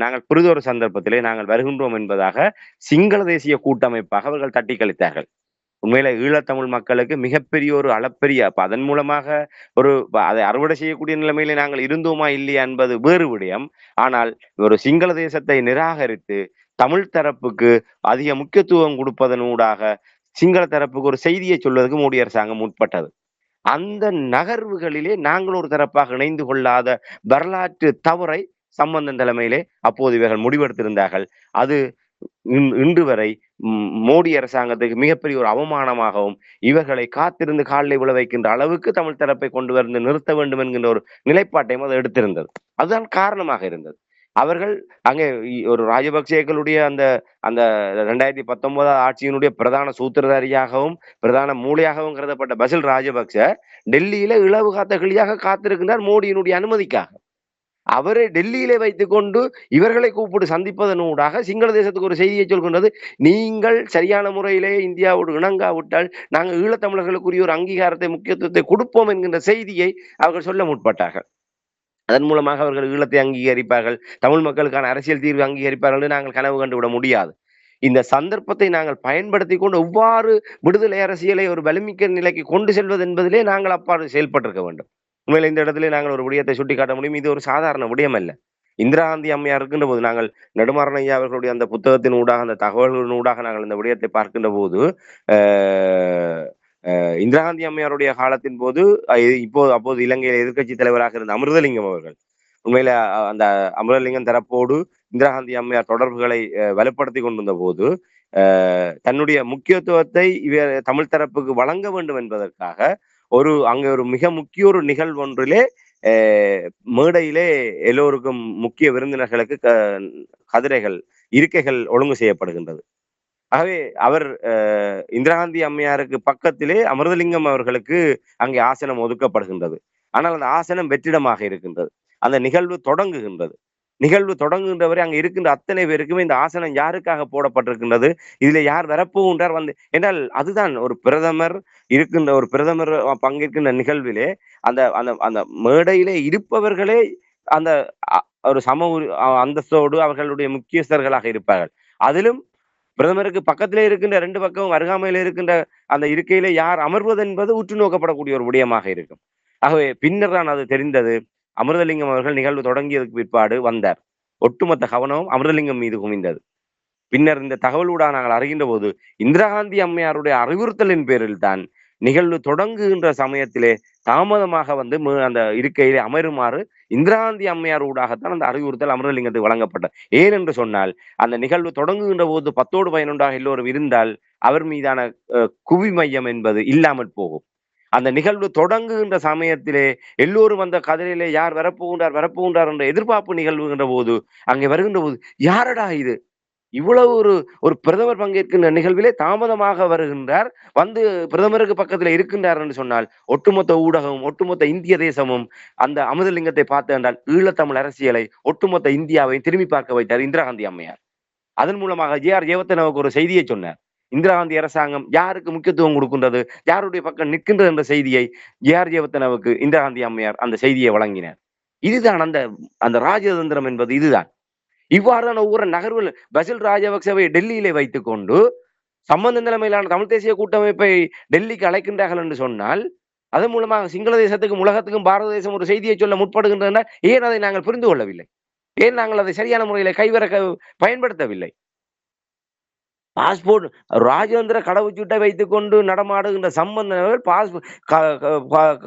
நாங்கள் பிறிதொரு சந்தர்ப்பத்திலே நாங்கள் வருகின்றோம் என்பதாக சிங்கள தேசிய கூட்டமைப்பாக அவர்கள் தட்டி கழித்தார்கள். உண்மையில ஈழத்தமிழ் மக்களுக்கு மிகப்பெரிய ஒரு அளப்பெரிய அதன் மூலமாக ஒரு அதை அறுவடை செய்யக்கூடிய நிலைமையில நாங்கள் இருந்தோமா இல்லையா என்பது வேறு விடயம். ஆனால் ஒரு சிங்கள தேசத்தை நிராகரித்து தமிழ் தரப்புக்கு அதிக முக்கியத்துவம் கொடுப்பதனூடாக சிங்கள தரப்புக்கு ஒரு செய்தியை சொல்வதற்கு மோடி அரசாங்கம் முற்பட்டது. அந்த நகர்வுகளிலே நாங்கள் ஒரு தரப்பாக இணைந்து கொள்ளாத வரலாற்று தவறை சம்பந்தன் தலைமையிலே அப்போது இவர்கள் முடிவெடுத்திருந்தார்கள். அது இன்று வரை மோடி அரசாங்கத்துக்கு மிகப்பெரிய ஒரு அவமானமாகவும் இவர்களை காத்திருந்து காலில் விழ வைக்கின்ற அளவுக்கு தமிழ் தரப்பை கொண்டு வந்து நிறுத்த வேண்டும் என்கின்ற ஒரு நிலைப்பாட்டையும் அது எடுத்திருந்தது. அதுதான் காரணமாக இருந்தது. அவர்கள் அங்கே ஒரு ராஜபக்சேக்களுடைய அந்த அந்த 2019 ஆட்சியினுடைய பிரதான சூத்திரதாரியாகவும் பிரதான மூளையாகவும் கருதப்பட்ட பசில் ராஜபக்ச டெல்லியில இளவு காத்த கிளியாக காத்திருக்கின்றார் மோடியினுடைய அனுமதிக்காக. அவரை டெல்லியிலே வைத்துக் கொண்டு இவர்களை கூப்பிட்டு சந்திப்பதனூடாக சிங்கள தேசத்துக்கு ஒரு செய்தியை சொல்கின்றது. நீங்கள் சரியான முறையிலே இந்தியாவோடு இணங்காவிட்டால் நாங்கள் ஈழத்தமிழர்களுக்குரிய ஒரு அங்கீகாரத்தை முக்கியத்துவத்தை கொடுப்போம் என்கின்ற செய்தியை அவர்கள் சொல்ல முற்பட்டார்கள். அதன் மூலமாக அவர்கள் ஈழத்தை அங்கீகரிப்பார்கள், தமிழ் மக்களுக்கான அரசியல் தீர்வு அங்கீகரிப்பார்கள் என்று நாங்கள் கனவு கண்டுவிட முடியாது. இந்த சந்தர்ப்பத்தை நாங்கள் பயன்படுத்தி கொண்டு எவ்வாறு விடுதலை அரசியலை ஒரு வலிமிக்க நிலைக்கு கொண்டு செல்வது என்பதிலே நாங்கள் அப்பாறு செயல்பட்டிருக்க வேண்டும். உண்மையில இந்த இடத்திலே நாங்கள் ஒரு விடயத்தை சுட்டிக்காட்ட முடியும். இது ஒரு சாதாரண விடயம் அல்ல. இந்திரா காந்தி அம்மையார் இருக்கின்ற போது நாங்கள் நெடுமாறன் ஐயா அவர்களுடைய அந்த புத்தகத்தின் ஊடாக அந்த தகவல்களின் ஊடாக நாங்கள் இந்த விடயத்தை பார்க்கின்ற போது இந்திரா காந்தி அம்மையாருடைய காலத்தின் போது அப்போது இலங்கையில் எதிர்க்கட்சி தலைவராக இருந்த அமிர்தலிங்கம் அவர்கள் உண்மையில அந்த அமிர்தலிங்கம் தரப்போடு இந்திரா காந்தி அம்மையார் தொடர்புகளை வலுப்படுத்தி கொண்டிருந்த போது தன்னுடைய முக்கியத்துவத்தை தமிழ் தரப்புக்கு வழங்க வேண்டும் என்பதற்காக அங்கே ஒரு மிக முக்கிய ஒரு நிகழ்வொன்றிலே மேடையிலே எல்லோருக்கும் முக்கிய விருந்தினர்களுக்கு கதிரைகள் இருக்கைகள் ஒழுங்கு செய்யப்படுகின்றது. ஆகவே அவர் இந்திரா காந்தி அம்மையாருக்கு பக்கத்திலே அமிர்தலிங்கம் அவர்களுக்கு அங்கே ஆசனம் ஒதுக்கப்படுகின்றது. ஆனால் அந்த ஆசனம் வெற்றிடமாக இருக்கின்றது. அந்த நிகழ்வு தொடங்குகின்றது. நிகழ்வு தொடங்குகின்றவரை அங்க இருக்கின்ற அத்தனை பேருக்குமே இந்த ஆசனம் யாருக்காக போடப்பட்டிருக்கின்றது, இதுல யார் வரப்போகின்றார் என்றால் அதுதான் ஒரு பிரதமர் பங்கேற்கின்ற நிகழ்விலே அந்த அந்த அந்த மேடையிலே இருப்பவர்களே அந்த ஒரு சம அந்தஸ்தோடு அவர்களுடைய முக்கியஸ்தர்களாக இருப்பார்கள். அதிலும் பிரதமருக்கு பக்கத்திலே இருக்கின்ற 2 பக்கமும் அருகாமையில இருக்கின்ற அந்த இருக்கையிலே யார் அமர்வது என்பது உற்று நோக்கப்படக்கூடிய ஒரு விடயமாக இருக்கும். ஆகவே பின்னர் தான் அது தெரிந்தது. அமிர்தலிங்கம் அவர்கள் நிகழ்வு தொடங்கியதுக்கு பிற்பாடு வந்தார். ஒட்டுமொத்த கவனமும் அமிர்தலிங்கம் மீது குவிந்தது. பின்னர் இந்த தகவலூடாக நாங்கள் அறிகின்ற போது இந்திரா காந்தி அம்மையாருடைய அறிவுறுத்தலின் பேரில் தான் நிகழ்வு தொடங்குகின்ற சமயத்திலே தாமதமாக வந்து அந்த இருக்கையிலே அமருமாறு இந்திரா காந்தி அம்மையார் ஊடாகத்தான் அந்த அறிவுறுத்தல் அமிர்தலிங்கத்துக்கு வழங்கப்பட்டது. ஏன் என்று சொன்னால் அந்த நிகழ்வு தொடங்குகின்ற போது 10ஓடு 11ஆக எல்லோரும் இருந்தால் அவர் மீதான குவி மையம் என்பது இல்லாமல் போகும். அந்த நிகழ்வு தொடங்குகின்ற சமயத்திலே எல்லோரும் அந்த கதிரையிலே யார் வரப்போகின்றார் என்ற எதிர்பார்ப்பு நிகழ்வுகின்ற போது அங்கே வருகின்ற போது யாரடா இது, இவ்வளவு ஒரு ஒரு பிரதமர் பங்கேற்கின்ற நிகழ்விலே தாமதமாக வருகின்றார். வந்து பிரதமருக்கு பக்கத்துல இருக்கின்றார் என்று சொன்னால், ஒட்டுமொத்த ஊடகமும், ஒட்டுமொத்த இந்திய தேசமும் அந்த அமுதலிங்கத்தை பார்த்து என்றால், ஈழத்தமிழ் அரசியலை ஒட்டுமொத்த இந்தியாவை திரும்பி பார்க்க வைத்தார் இந்திரா காந்தி அம்மையார். அதன் மூலமாக ஜே.ஆர். ஜெயவர்தனாவுக்கு ஒரு செய்தியை சொன்னார். இந்திரா காந்தி அரசாங்கம் யாருக்கு முக்கியத்துவம் கொடுக்கின்றது, யாருடைய பக்கம் நிற்கின்றது என்ற செய்தியை ஜே.ஆர். ஜெயவர்தனாவுக்கு இந்திரா காந்தி அம்மையார் அந்த செய்தியை வழங்கினார். இதுதான் அந்த அந்த ராஜதந்திரம் என்பது இதுதான். இவ்வாறான ஒவ்வொரு நகர்வுகள் பசில் ராஜபக்சவை டெல்லியிலே வைத்துக் கொண்டு சம்பந்த நிலைமையிலான தமிழ் தேசிய கூட்டமைப்பை டெல்லிக்கு அழைக்கின்றார்கள் என்று சொன்னால், அதன் மூலமாக சிங்கள தேசத்துக்கும் உலகத்துக்கும் பாரத தேசம் ஒரு செய்தியை சொல்ல முற்படுகின்றன. ஏன் அதை நாங்கள் புரிந்து கொள்ளவில்லை? ஏன் நாங்கள் அதை சரியான முறையில பயன்படுத்தவில்லை? பாஸ்போர்ட் ராஜேந்திர கடவுச்சீட்டை வைத்துக் கொண்டு நடமாடுகின்ற சம்பந்தர்கள்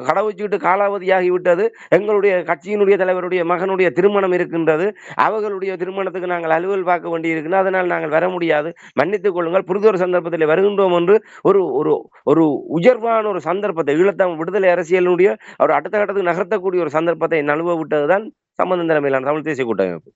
கடவுச்சீட்டு காலாவதியாகிவிட்டது. எங்களுடைய கட்சியினுடைய தலைவருடைய மகனுடைய திருமணம் இருக்கின்றது. அவர்களுடைய திருமணத்துக்கு நாங்கள் அலுவல் பார்க்க வேண்டியிருக்கிறது. அதனால் நாங்கள் வர முடியாது. மன்னித்துக் கொள்ளுங்கள். புரிதொரு சந்தர்ப்பத்தில் வருகின்றோம் என்று ஒரு ஒரு ஒரு உயர்வான ஒரு சந்தர்ப்பத்தை ஈழத்தமிழ் விடுதலை அரசியலுடைய ஒரு அடுத்த கட்டத்துக்கு நகர்த்தக்கூடிய ஒரு சந்தர்ப்பத்தை நழுவ விட்டதுதான் சம்பந்த தலைமையிலான தமிழ் தேசிய கூட்டமைப்பு.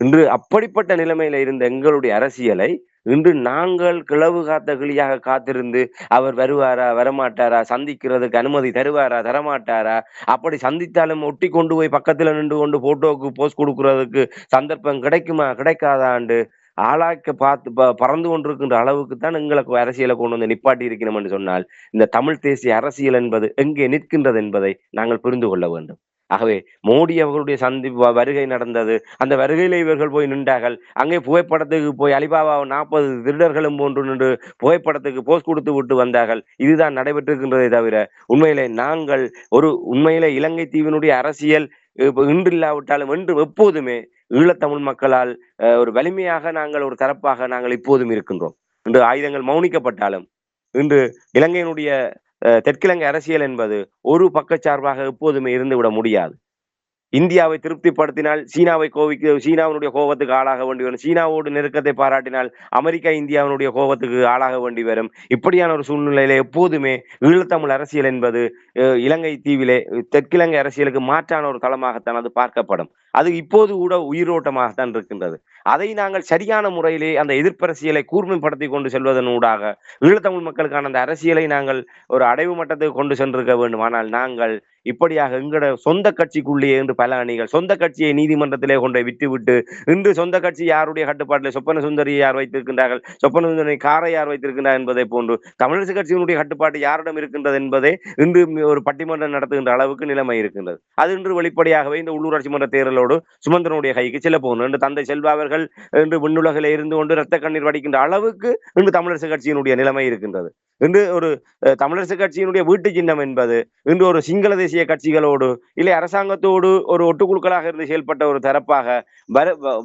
இன்று அப்படிப்பட்ட நிலைமையில இருந்த எங்களுடைய அரசியலை இன்று நாங்கள் கிளவு காத்த கிளியாக காத்திருந்து அவர் வருவாரா வரமாட்டாரா, சந்திக்கிறதுக்கு அனுமதி தருவாரா தரமாட்டாரா, அப்படி சந்தித்தாலும் ஒட்டி கொண்டு போய் பக்கத்துல நின்று கொண்டு போட்டோவுக்கு போஸ்ட் கொடுக்கறதுக்கு சந்தர்ப்பம் கிடைக்குமா கிடைக்காதாண்டு ஆளாக்க பார்த்து பறந்து கொண்டிருக்கின்ற அளவுக்கு தான் எங்களுக்கு அரசியலை கொண்டு வந்து நிப்பாட்டி இருக்கணும் என்று சொன்னால், இந்த தமிழ் தேசிய அரசியல் என்பது எங்கே நிற்கின்றது என்பதை நாங்கள் புரிந்து கொள்ள வேண்டும். ஆகவே மோடி அவர்களுடைய வருகை நடந்தது. அந்த வருகையில இவர்கள் போய் நின்றார்கள். அங்கே புகைப்படத்துக்கு போய் அலிபாபா 40 திருடர்களும் போன்று நின்று புகைப்படத்துக்கு போஸ்ட் கொடுத்து விட்டு வந்தார்கள். இதுதான் நடைபெற்றிருக்கின்றதை தவிர உண்மையிலே நாங்கள் உண்மையிலே இலங்கை தீவினுடைய அரசியல் இன்று இல்லாவிட்டாலும் என்று எப்போதுமே ஈழத்தமிழ் மக்களால் ஒரு வலிமையாக நாங்கள் ஒரு தரப்பாக நாங்கள் இப்போதும் இருக்கின்றோம். இன்று ஆயுதங்கள் மௌனிக்கப்பட்டாலும் இன்று இலங்கையினுடைய தெற்கிழங்கை அரசியல் என்பது ஒரு பக்கச்சார்பாக எப்போதுமே இருந்துவிட முடியாது. இந்தியாவை திருப்திப்படுத்தினால் சீனாவினுடைய கோபத்துக்கு ஆளாக வேண்டி வரும். சீனாவோடு நெருக்கத்தை பாராட்டினால் அமெரிக்கா இந்தியாவினுடைய கோபத்துக்கு ஆளாக வேண்டி வரும். இப்படியான ஒரு சூழ்நிலையில எப்போதுமே ஈழத்தமிழ் அரசியல் என்பது இலங்கை தீவிலே தெற்கிழங்கை அரசியலுக்கு மாற்றான ஒரு தளமாகத்தான் அது பார்க்கப்படும். அது இப்போது கூட உயிரோட்டமாகத்தான் இருக்கின்றது. அதை நாங்கள் சரியான முறையிலே அந்த எதிர்ப்பரசியலை கூர்மைப்படுத்தி கொண்டு செல்வதன் ஊடாக ஈழத்தமிழ் மக்களுக்கான அந்த அரசியலை நாங்கள் ஒரு அடைவு மட்டத்துக்கு கொண்டு சென்றிருக்க வேண்டும். ஆனால் நாங்கள் இப்படியாக எங்கட சொந்த கட்சிக்குள்ளேயே என்று பல அணிகள் சொந்த கட்சியை நீதிமன்றத்திலே கொண்டு விட்டுவிட்டு இன்று சொந்த கட்சி யாருடைய கட்டுப்பாட்டில் சொப்பன சுந்தரி யார் வைத்திருக்கின்றார்கள், சொப்பன சுந்தரி காரை யார் வைத்திருக்கின்றார் என்பதை போன்று தமிழரசு கட்சியினுடைய கட்டுப்பாட்டு யாரிடம் இருக்கின்றது என்பதை இன்று ஒரு பட்டிமன்றம் நடத்துகின்ற அளவுக்கு நிலைமை இருக்கின்றது. அது இன்று வெளிப்படையாகவே இந்த உள்ளூராட்சி மன்ற தேர்தலோடு சுமந்திரனுடைய கைக்கு செல்ல போகணும் என்று தந்தை செல்வா அவர்கள் இன்று விண்ணுலகில் இருந்து கொண்டு இரத்த கண்ணீர் வடிக்கின்ற அளவுக்கு இன்று தமிழரசு கட்சியினுடைய நிலைமை இருக்கின்றது. இன்று ஒரு தமிழரசு கட்சியினுடைய வீட்டு சின்னம் என்பது இன்று ஒரு சிங்கள தேசிய கட்சிகளோடு இல்லை அரசாங்கத்தோடு ஒரு ஒட்டுக்குழுக்களாக இருந்து செயல்பட்ட ஒரு தரப்பாக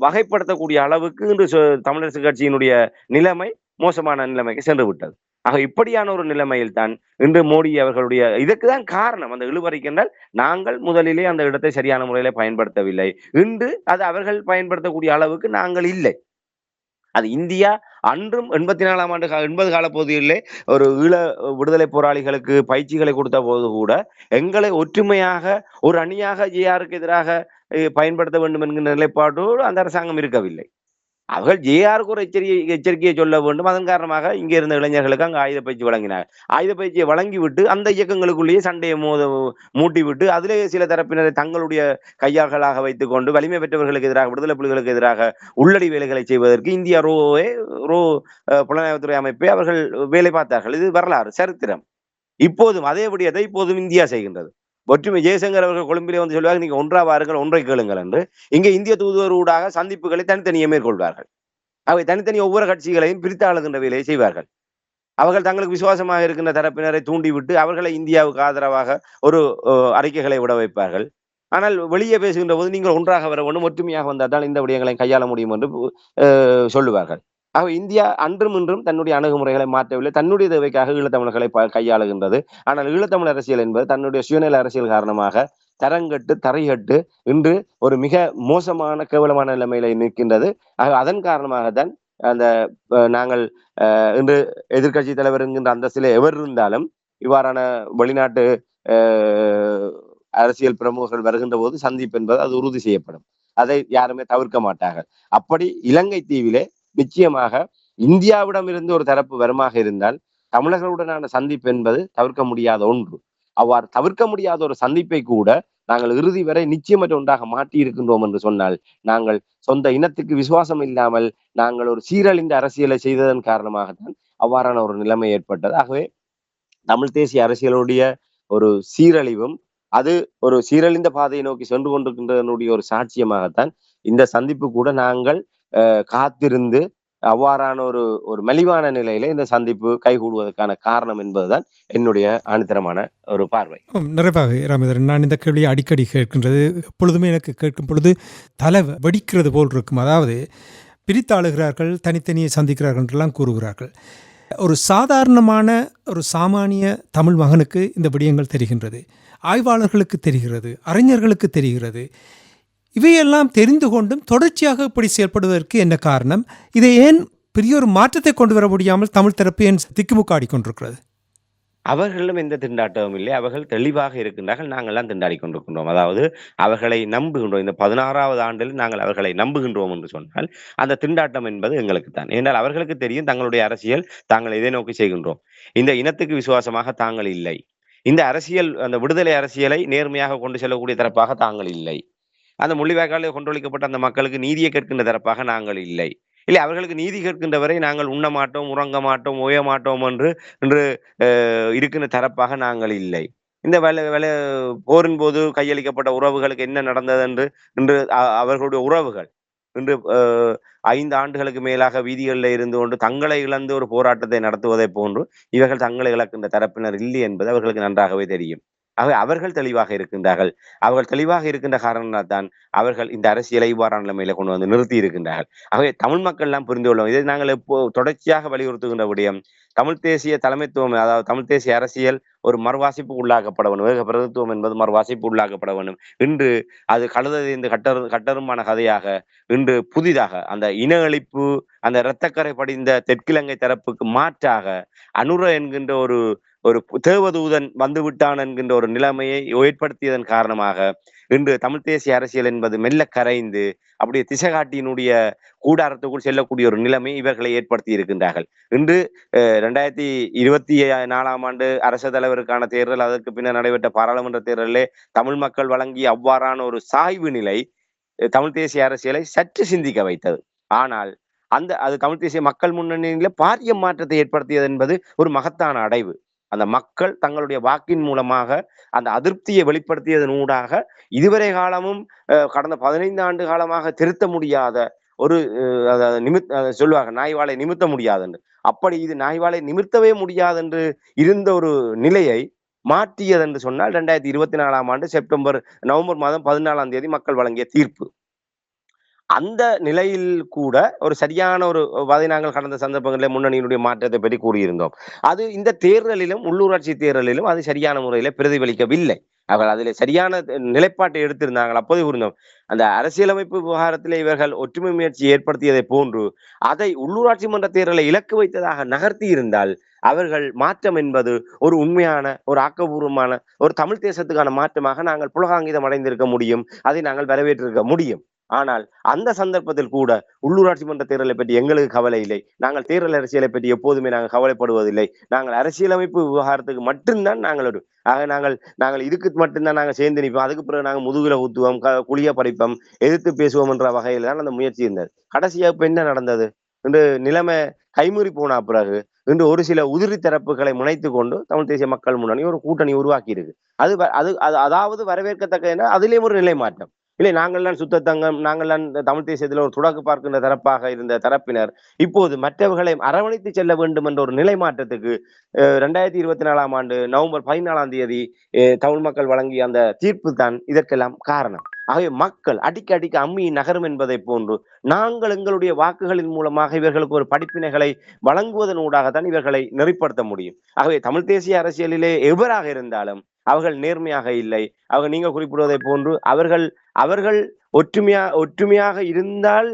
வகைப்படுத்தக்கூடிய அளவுக்கு இன்று தமிழரசு கட்சியினுடைய நிலைமை மோசமான நிலைமைக்கு சென்று விட்டது. ஆக இப்படியான ஒரு நிலைமையில் தான் இன்று மோடி அவர்களுடைய இதற்குதான் காரணம் அந்த இழுவறைக்கு என்றால் நாங்கள் முதலிலே அந்த இடத்தை சரியான முறையில பயன்படுத்தவில்லை. இன்று அது அவர்கள் பயன்படுத்தக்கூடிய அளவுக்கு நாங்கள் இல்லை. அது இந்தியா அன்றும் 84ஆம் ஆண்டு 80 கால பகுதிகளிலே ஒரு ஈழ விடுதலை போராளிகளுக்கு பயிற்சிகளை கொடுத்த போது கூட எங்களை ஒற்றுமையாக ஒரு அணியாக ஜேஆருக்கு எதிராக பயன்படுத்த வேண்டும் என்கிற நிலைப்பாட்டோடு அந்த அரசாங்கம் இருக்கவில்லை. அவர்கள் ஜேஆருக்கு ஒரு எச்சரிக்கையை சொல்ல வேண்டும். அதன் காரணமாக இங்கே இருந்த இளைஞர்களுக்கு அங்கு ஆயுத பயிற்சி வழங்கினார். ஆயுத பயிற்சியை வழங்கிவிட்டு அந்த இயக்கங்களுக்குள்ளேயே சண்டையை மூட்டிவிட்டு அதிலே சில தரப்பினரை தங்களுடைய கையாள்களாக வைத்துக் கொண்டு வலிமை பெற்றவர்களுக்கு எதிராக விடுதலை புலிகளுக்கு எதிராக உள்ளடி வேலைகளை செய்வதற்கு இந்தியா புலனாய்வுத்துறை அமைப்பை அவர்கள் வேலை பார்த்தார்கள். இது வரலாறு சரித்திரம். இப்போதும் அதே விடயத்தை இப்போதும் இந்தியா செய்கின்றது. ஒற்றுமை ஜெயசங்கர் அவர்கள் கொழும்பிலே வந்து சொல்வார்கள், நீங்க ஒன்றா வாருங்கள் ஒன்றை கேளுங்கள் என்று. இங்கே இந்திய தூதுவர் ஊடாக சந்திப்புகளை தனித்தனியே மேற்கொள்வார்கள். அவை தனித்தனி ஒவ்வொரு கட்சிகளையும் பிரித்து ஆளுகின்ற வேலையை செய்வார்கள். அவர்கள் தங்களுக்கு விசுவாசமாக இருக்கின்ற தரப்பினரை தூண்டிவிட்டு அவர்களை இந்தியாவுக்கு ஆதரவாக ஒரு அறிக்கைகளை விட வைப்பார்கள். ஆனால் வெளியே பேசுகின்ற போது நீங்கள் ஒன்றாக வர வேண்டும், ஒற்றுமையாக வந்தால் இந்த விடயங்களை கையாள முடியும் என்று சொல்லுவார்கள். ஆக இந்தியா அன்றும் இன்றும் தன்னுடைய அணுகுமுறைகளை மாற்றவில்லை. தன்னுடைய தேவைக்காக ஈழத்தமிழர்களை கையாளுகின்றது. ஆனால் ஈழத்தமிழ் அரசியல் என்பது தன்னுடைய சுயநல அரசியல் காரணமாக தரங்கட்டு தரைகட்டு இன்று ஒரு மிக மோசமான கேவலமான நிலைமையில நிற்கின்றது. அதன் காரணமாகத்தான் அந்த நாங்கள் இன்று எதிர்கட்சி தலைவர் என்கின்ற அந்தஸ்திலே எவர் இருந்தாலும் இவ்வாறான வெளிநாட்டு அரசியல் பிரமுகர்கள் வருகின்ற போது சந்திப்பு என்பது அது உறுதி செய்யப்படும். அதை யாருமே தவிர்க்க மாட்டார்கள். அப்படி இலங்கை தீவிலே நிச்சயமாக இந்தியாவிடம் இருந்து ஒரு தரப்பு வருமாக இருந்தால் தமிழர்களுடனான சந்திப்பு என்பது தவிர்க்க முடியாத ஒன்று. அவ்வாறு தவிர்க்க முடியாத ஒரு சந்திப்பை கூட நாங்கள் இறுதி வரை நிச்சயமற்ற ஒன்றாக மாற்றி இருக்கின்றோம் என்று சொன்னால் நாங்கள் சொந்த இனத்துக்கு விசுவாசம் இல்லாமல் நாங்கள் ஒரு சீரழிந்த அரசியலை செய்ததன் காரணமாகத்தான் அவ்வாறான ஒரு நிலைமை ஏற்பட்டது. ஆகவே தமிழ் தேசிய அரசியலுடைய ஒரு சீரழிவும் அது ஒரு சீரழிந்த பாதையை நோக்கி சென்று கொண்டிருக்கின்றதனுடைய ஒரு சாட்சியமாகத்தான் இந்த சந்திப்பு கூட நாங்கள் காத்திருந்து அவ்வாறான ஒரு ஒரு மலிவான நிலையில இந்த சந்திப்பு கைகூடுவதற்கான காரணம் என்பதுதான் என்னுடைய ஆணித்தரமான ஒரு பார்வை. நிறைவாக ராமேந்திரன், நான் இந்த கேள்வியை அடிக்கடி கேட்கின்றது, எப்பொழுதுமே எனக்கு கேட்கும் பொழுது தலை வெடிக்கிறது போல் இருக்கும். அதாவது பிரித்தாளுகிறார்கள், தனித்தனியை சந்திக்கிறார்கள் என்றெல்லாம் கூறுகிறார்கள். ஒரு சாதாரணமான ஒரு சாமானிய தமிழ் மகனுக்கு இந்த விடயங்கள் தெரிகின்றது, ஆய்வாளர்களுக்கு தெரிகிறது, அறிஞர்களுக்கு தெரிகிறது. இவையெல்லாம் தெரிந்து கொண்டும் தொடர்ச்சியாக இப்படி செயல்படுவதற்கு என்ன காரணம்? இதை ஏன் பெரிய ஒரு மாற்றத்தை கொண்டு வர முடியாமல் தமிழ் தரப்பு ஏன் திக்குமுக்காடி கொண்டிருக்கிறது? அவர்களும் எந்த திண்டாட்டமும் இல்லை. அவர்கள் தெளிவாக இருக்கின்றார்கள். நாங்கள்லாம் திண்டாடி கொண்டிருக்கின்றோம். அதாவது அவர்களை நம்புகின்றோம். இந்த 16வது ஆண்டில் நாங்கள் அவர்களை நம்புகின்றோம் என்று சொன்னால் அந்த திண்டாட்டம் என்பது எங்களுக்கு தான். ஏனென்றால் அவர்களுக்கு தெரியும் தங்களுடைய அரசியல் தாங்கள் எதை நோக்கி செய்கின்றோம். இந்த இனத்துக்கு விசுவாசமாக தாங்கள் இல்லை. இந்த அரசியல் அந்த விடுதலை அரசியலை நேர்மையாக கொண்டு செல்லக்கூடிய தரப்பாக தாங்கள் இல்லை. அந்த முள்ளிவாய்க்காலில் கொன்றொழிக்கப்பட்ட அந்த மக்களுக்கு நீதியை கேட்கின்ற தரப்பாக நாங்கள் இல்லை. இல்லை, அவர்களுக்கு நீதி கேட்கின்ற வரை நாங்கள் உண்ண மாட்டோம், உறங்க மாட்டோம், ஓய மாட்டோம் என்று என்று இருக்கின்ற தரப்பாக நாங்கள் இல்லை. இந்த போரின் போது கையளிக்கப்பட்ட உறவுகளுக்கு என்ன நடந்தது என்று இன்று அவர்களுடைய உறவுகள் இன்று 5 ஆண்டுகளுக்கு மேலாக வீதிகளில் இருந்து கொண்டு தங்களை இழந்து ஒரு போராட்டத்தை நடத்துவதை போன்று இவர்கள் தங்களை இழக்கின்ற தரப்பினர் இல்லை என்பது அவர்களுக்கு நன்றாகவே தெரியும். ஆகவே அவர்கள் தெளிவாக இருக்கின்றார்கள். அவர்கள் தெளிவாக இருக்கின்ற காரணத்தால் அவர்கள் இந்த அரசியலை இவ்வாறான நிலைமையில கொண்டு வந்து நிறுத்தி இருக்கின்றார்கள். ஆகவே தமிழ் மக்கள் எல்லாம் புரிந்து கொள்ளும். இதை நாங்கள் இப்போ தொடர்ச்சியாக வலியுறுத்துகின்ற விடயம், தமிழ் தேசிய தலைமைத்துவம், அதாவது தமிழ் தேசிய அரசியல் ஒரு மறுவாசிப்பு உள்ளாக்கப்பட வேண்டும். ஏக பிரதித்துவம் என்பது மறுவாசிப்பு உள்ளாக்கப்பட வேண்டும். இன்று அது கழுதை இந்த கட்டருமான கதையாக இன்று புதிதாக அந்த இன அழிப்பு, அந்த இரத்தக்கரை படிந்த தெற்கிலங்கை தரப்புக்கு மாற்றாக அனுர என்கின்ற ஒரு ஒரு தேவதூதன் வந்துவிட்டான் என்கின்ற ஒரு நிலைமையை ஏற்படுத்தியதன் காரணமாக இன்று தமிழ் தேசிய அரசியல் என்பது மெல்ல கரைந்து அப்படியே திசைகாட்டியினுடைய கூடாரத்துக்குள் செல்லக்கூடிய ஒரு நிலைமை இவர்களை ஏற்படுத்தி இருக்கின்றார்கள். இன்று 2024ஆம் ஆண்டு அரசு தலைவருக்கான தேர்தல், அதற்கு பின்னர் நடைபெற்ற பாராளுமன்ற தேர்தலிலே தமிழ் மக்கள் வழங்கிய அவ்வாறான ஒரு சாய்வு நிலை தமிழ் தேசிய அரசியலை சற்று சிந்திக்க வைத்தது. ஆனால் அது தமிழ் தேசிய மக்கள் முன்னணியில பாரிய மாற்றத்தை ஏற்படுத்தியது என்பது ஒரு மகத்தான அடைவு. அந்த மக்கள் தங்களுடைய வாக்கின் மூலமாக அந்த அதிருப்தியை வெளிப்படுத்தியதன் ஊடாக இதுவரை காலமும் கடந்த 15 ஆண்டு காலமாக திருத்த முடியாத ஒரு சொல்லுவாங்க, நாய்வாலை நிமிர்த்த முடியாது என்று. அப்படி இது நாய்வாலை நிமிர்த்தவே முடியாது என்று இருந்த ஒரு நிலையை மாற்றியது என்று சொன்னால் 2024ஆம் ஆண்டு நவம்பர் மாதம் 14ஆம் தேதி மக்கள் வழங்கிய தீர்ப்பு. அந்த நிலையில் கூட ஒரு சரியான ஒரு நாங்கள் கடந்த சந்தர்ப்பங்களில் முன்னணியினுடைய மாற்றத்தை பற்றி கூறியிருந்தோம். அது இந்த தேர்தலிலும் உள்ளூராட்சி தேர்தலிலும் அது சரியான முறையில பிரதிபலிக்கவில்லை. அவர்கள் அதில் சரியான நிலைப்பாட்டை எடுத்திருந்தார்கள். அப்போது கூறினோம், அந்த அரசியலமைப்பு விவகாரத்திலே இவர்கள் ஒற்றுமை முயற்சி ஏற்படுத்தியதை போன்று அதை உள்ளூராட்சி மன்ற தேர்தலை இலக்கு வைத்ததாக நகர்த்தி இருந்தால் அவர்கள் மாற்றம் என்பது ஒரு உண்மையான ஒரு ஆக்கப்பூர்வமான ஒரு தமிழ் தேசத்துக்கான மாற்றமாக நாங்கள் புலகாங்கிதம் அடைந்திருக்க முடியும். அதை நாங்கள் வரவேற்றிருக்க முடியும். ஆனால் அந்த சந்தர்ப்பத்தில் கூட உள்ளூராட்சி மன்ற தேர்தலை பற்றி எங்களுக்கு கவலை இல்லை. நாங்கள் தேர்தல் அரசியலை பற்றி எப்போதுமே நாங்கள் கவலைப்படுவதில்லை. நாங்கள் அரசியலமைப்பு விவகாரத்துக்கு மட்டும்தான் நாங்கள் இதுக்கு மட்டும்தான் நாங்கள் சேர்ந்து நிற்போம். அதுக்கு பிறகு நாங்கள் முதுகுல ஊத்துவோம், குளிய பறிப்போம், எதிர்த்து பேசுவோம் என்ற வகையில் தான் அந்த முயற்சி இருந்தது. கடைசியா இப்ப என்ன நடந்தது? இன்று நிலைமை கைமூறி போன பிறகு இன்று ஒரு சில உதிரி தரப்புகளை முனைத்து கொண்டு தமிழ் தேசிய மக்கள் முன்னணி ஒரு கூட்டணி உருவாக்கி இருக்கு. அதாவது வரவேற்கத்தக்க என்ன, அதிலேயும் ஒரு நிலை மாற்றம் இல்லை. நாங்கள்லாம் சுத்தத்தங்கம், நாங்கள்லாம் தமிழ் தேசியத்தில் ஒரு துடக்கு பார்க்கின்ற தரப்பாக இருந்த தரப்பினர் இப்போது மற்றவர்களை அரவணைத்து செல்ல வேண்டும் என்ற ஒரு நிலை மாற்றத்துக்கு 2024ஆம் ஆண்டு நவம்பர் 14ஆம் தேதி தமிழ் மக்கள் வழங்கிய அந்த தீர்ப்பு தான் இதற்கெல்லாம் காரணம். ஆகவே மக்கள் அடிக்க அம்மி நகரும் என்பதை போன்று நாங்கள் எங்களுடைய வாக்குகளின் மூலமாக இவர்களுக்கு ஒரு படிப்பினைகளை வழங்குவதன் ஊடாகத்தான் இவர்களை நெறிப்படுத்த முடியும். ஆகவே தமிழ் தேசிய அரசியலிலே எவராக இருந்தாலும் அவர்கள் நேர்மையாக இல்லை. அவங்க நீங்க குறிப்பிடுவதை போன்று அவர்கள் ஒற்றுமையாக இருந்தால்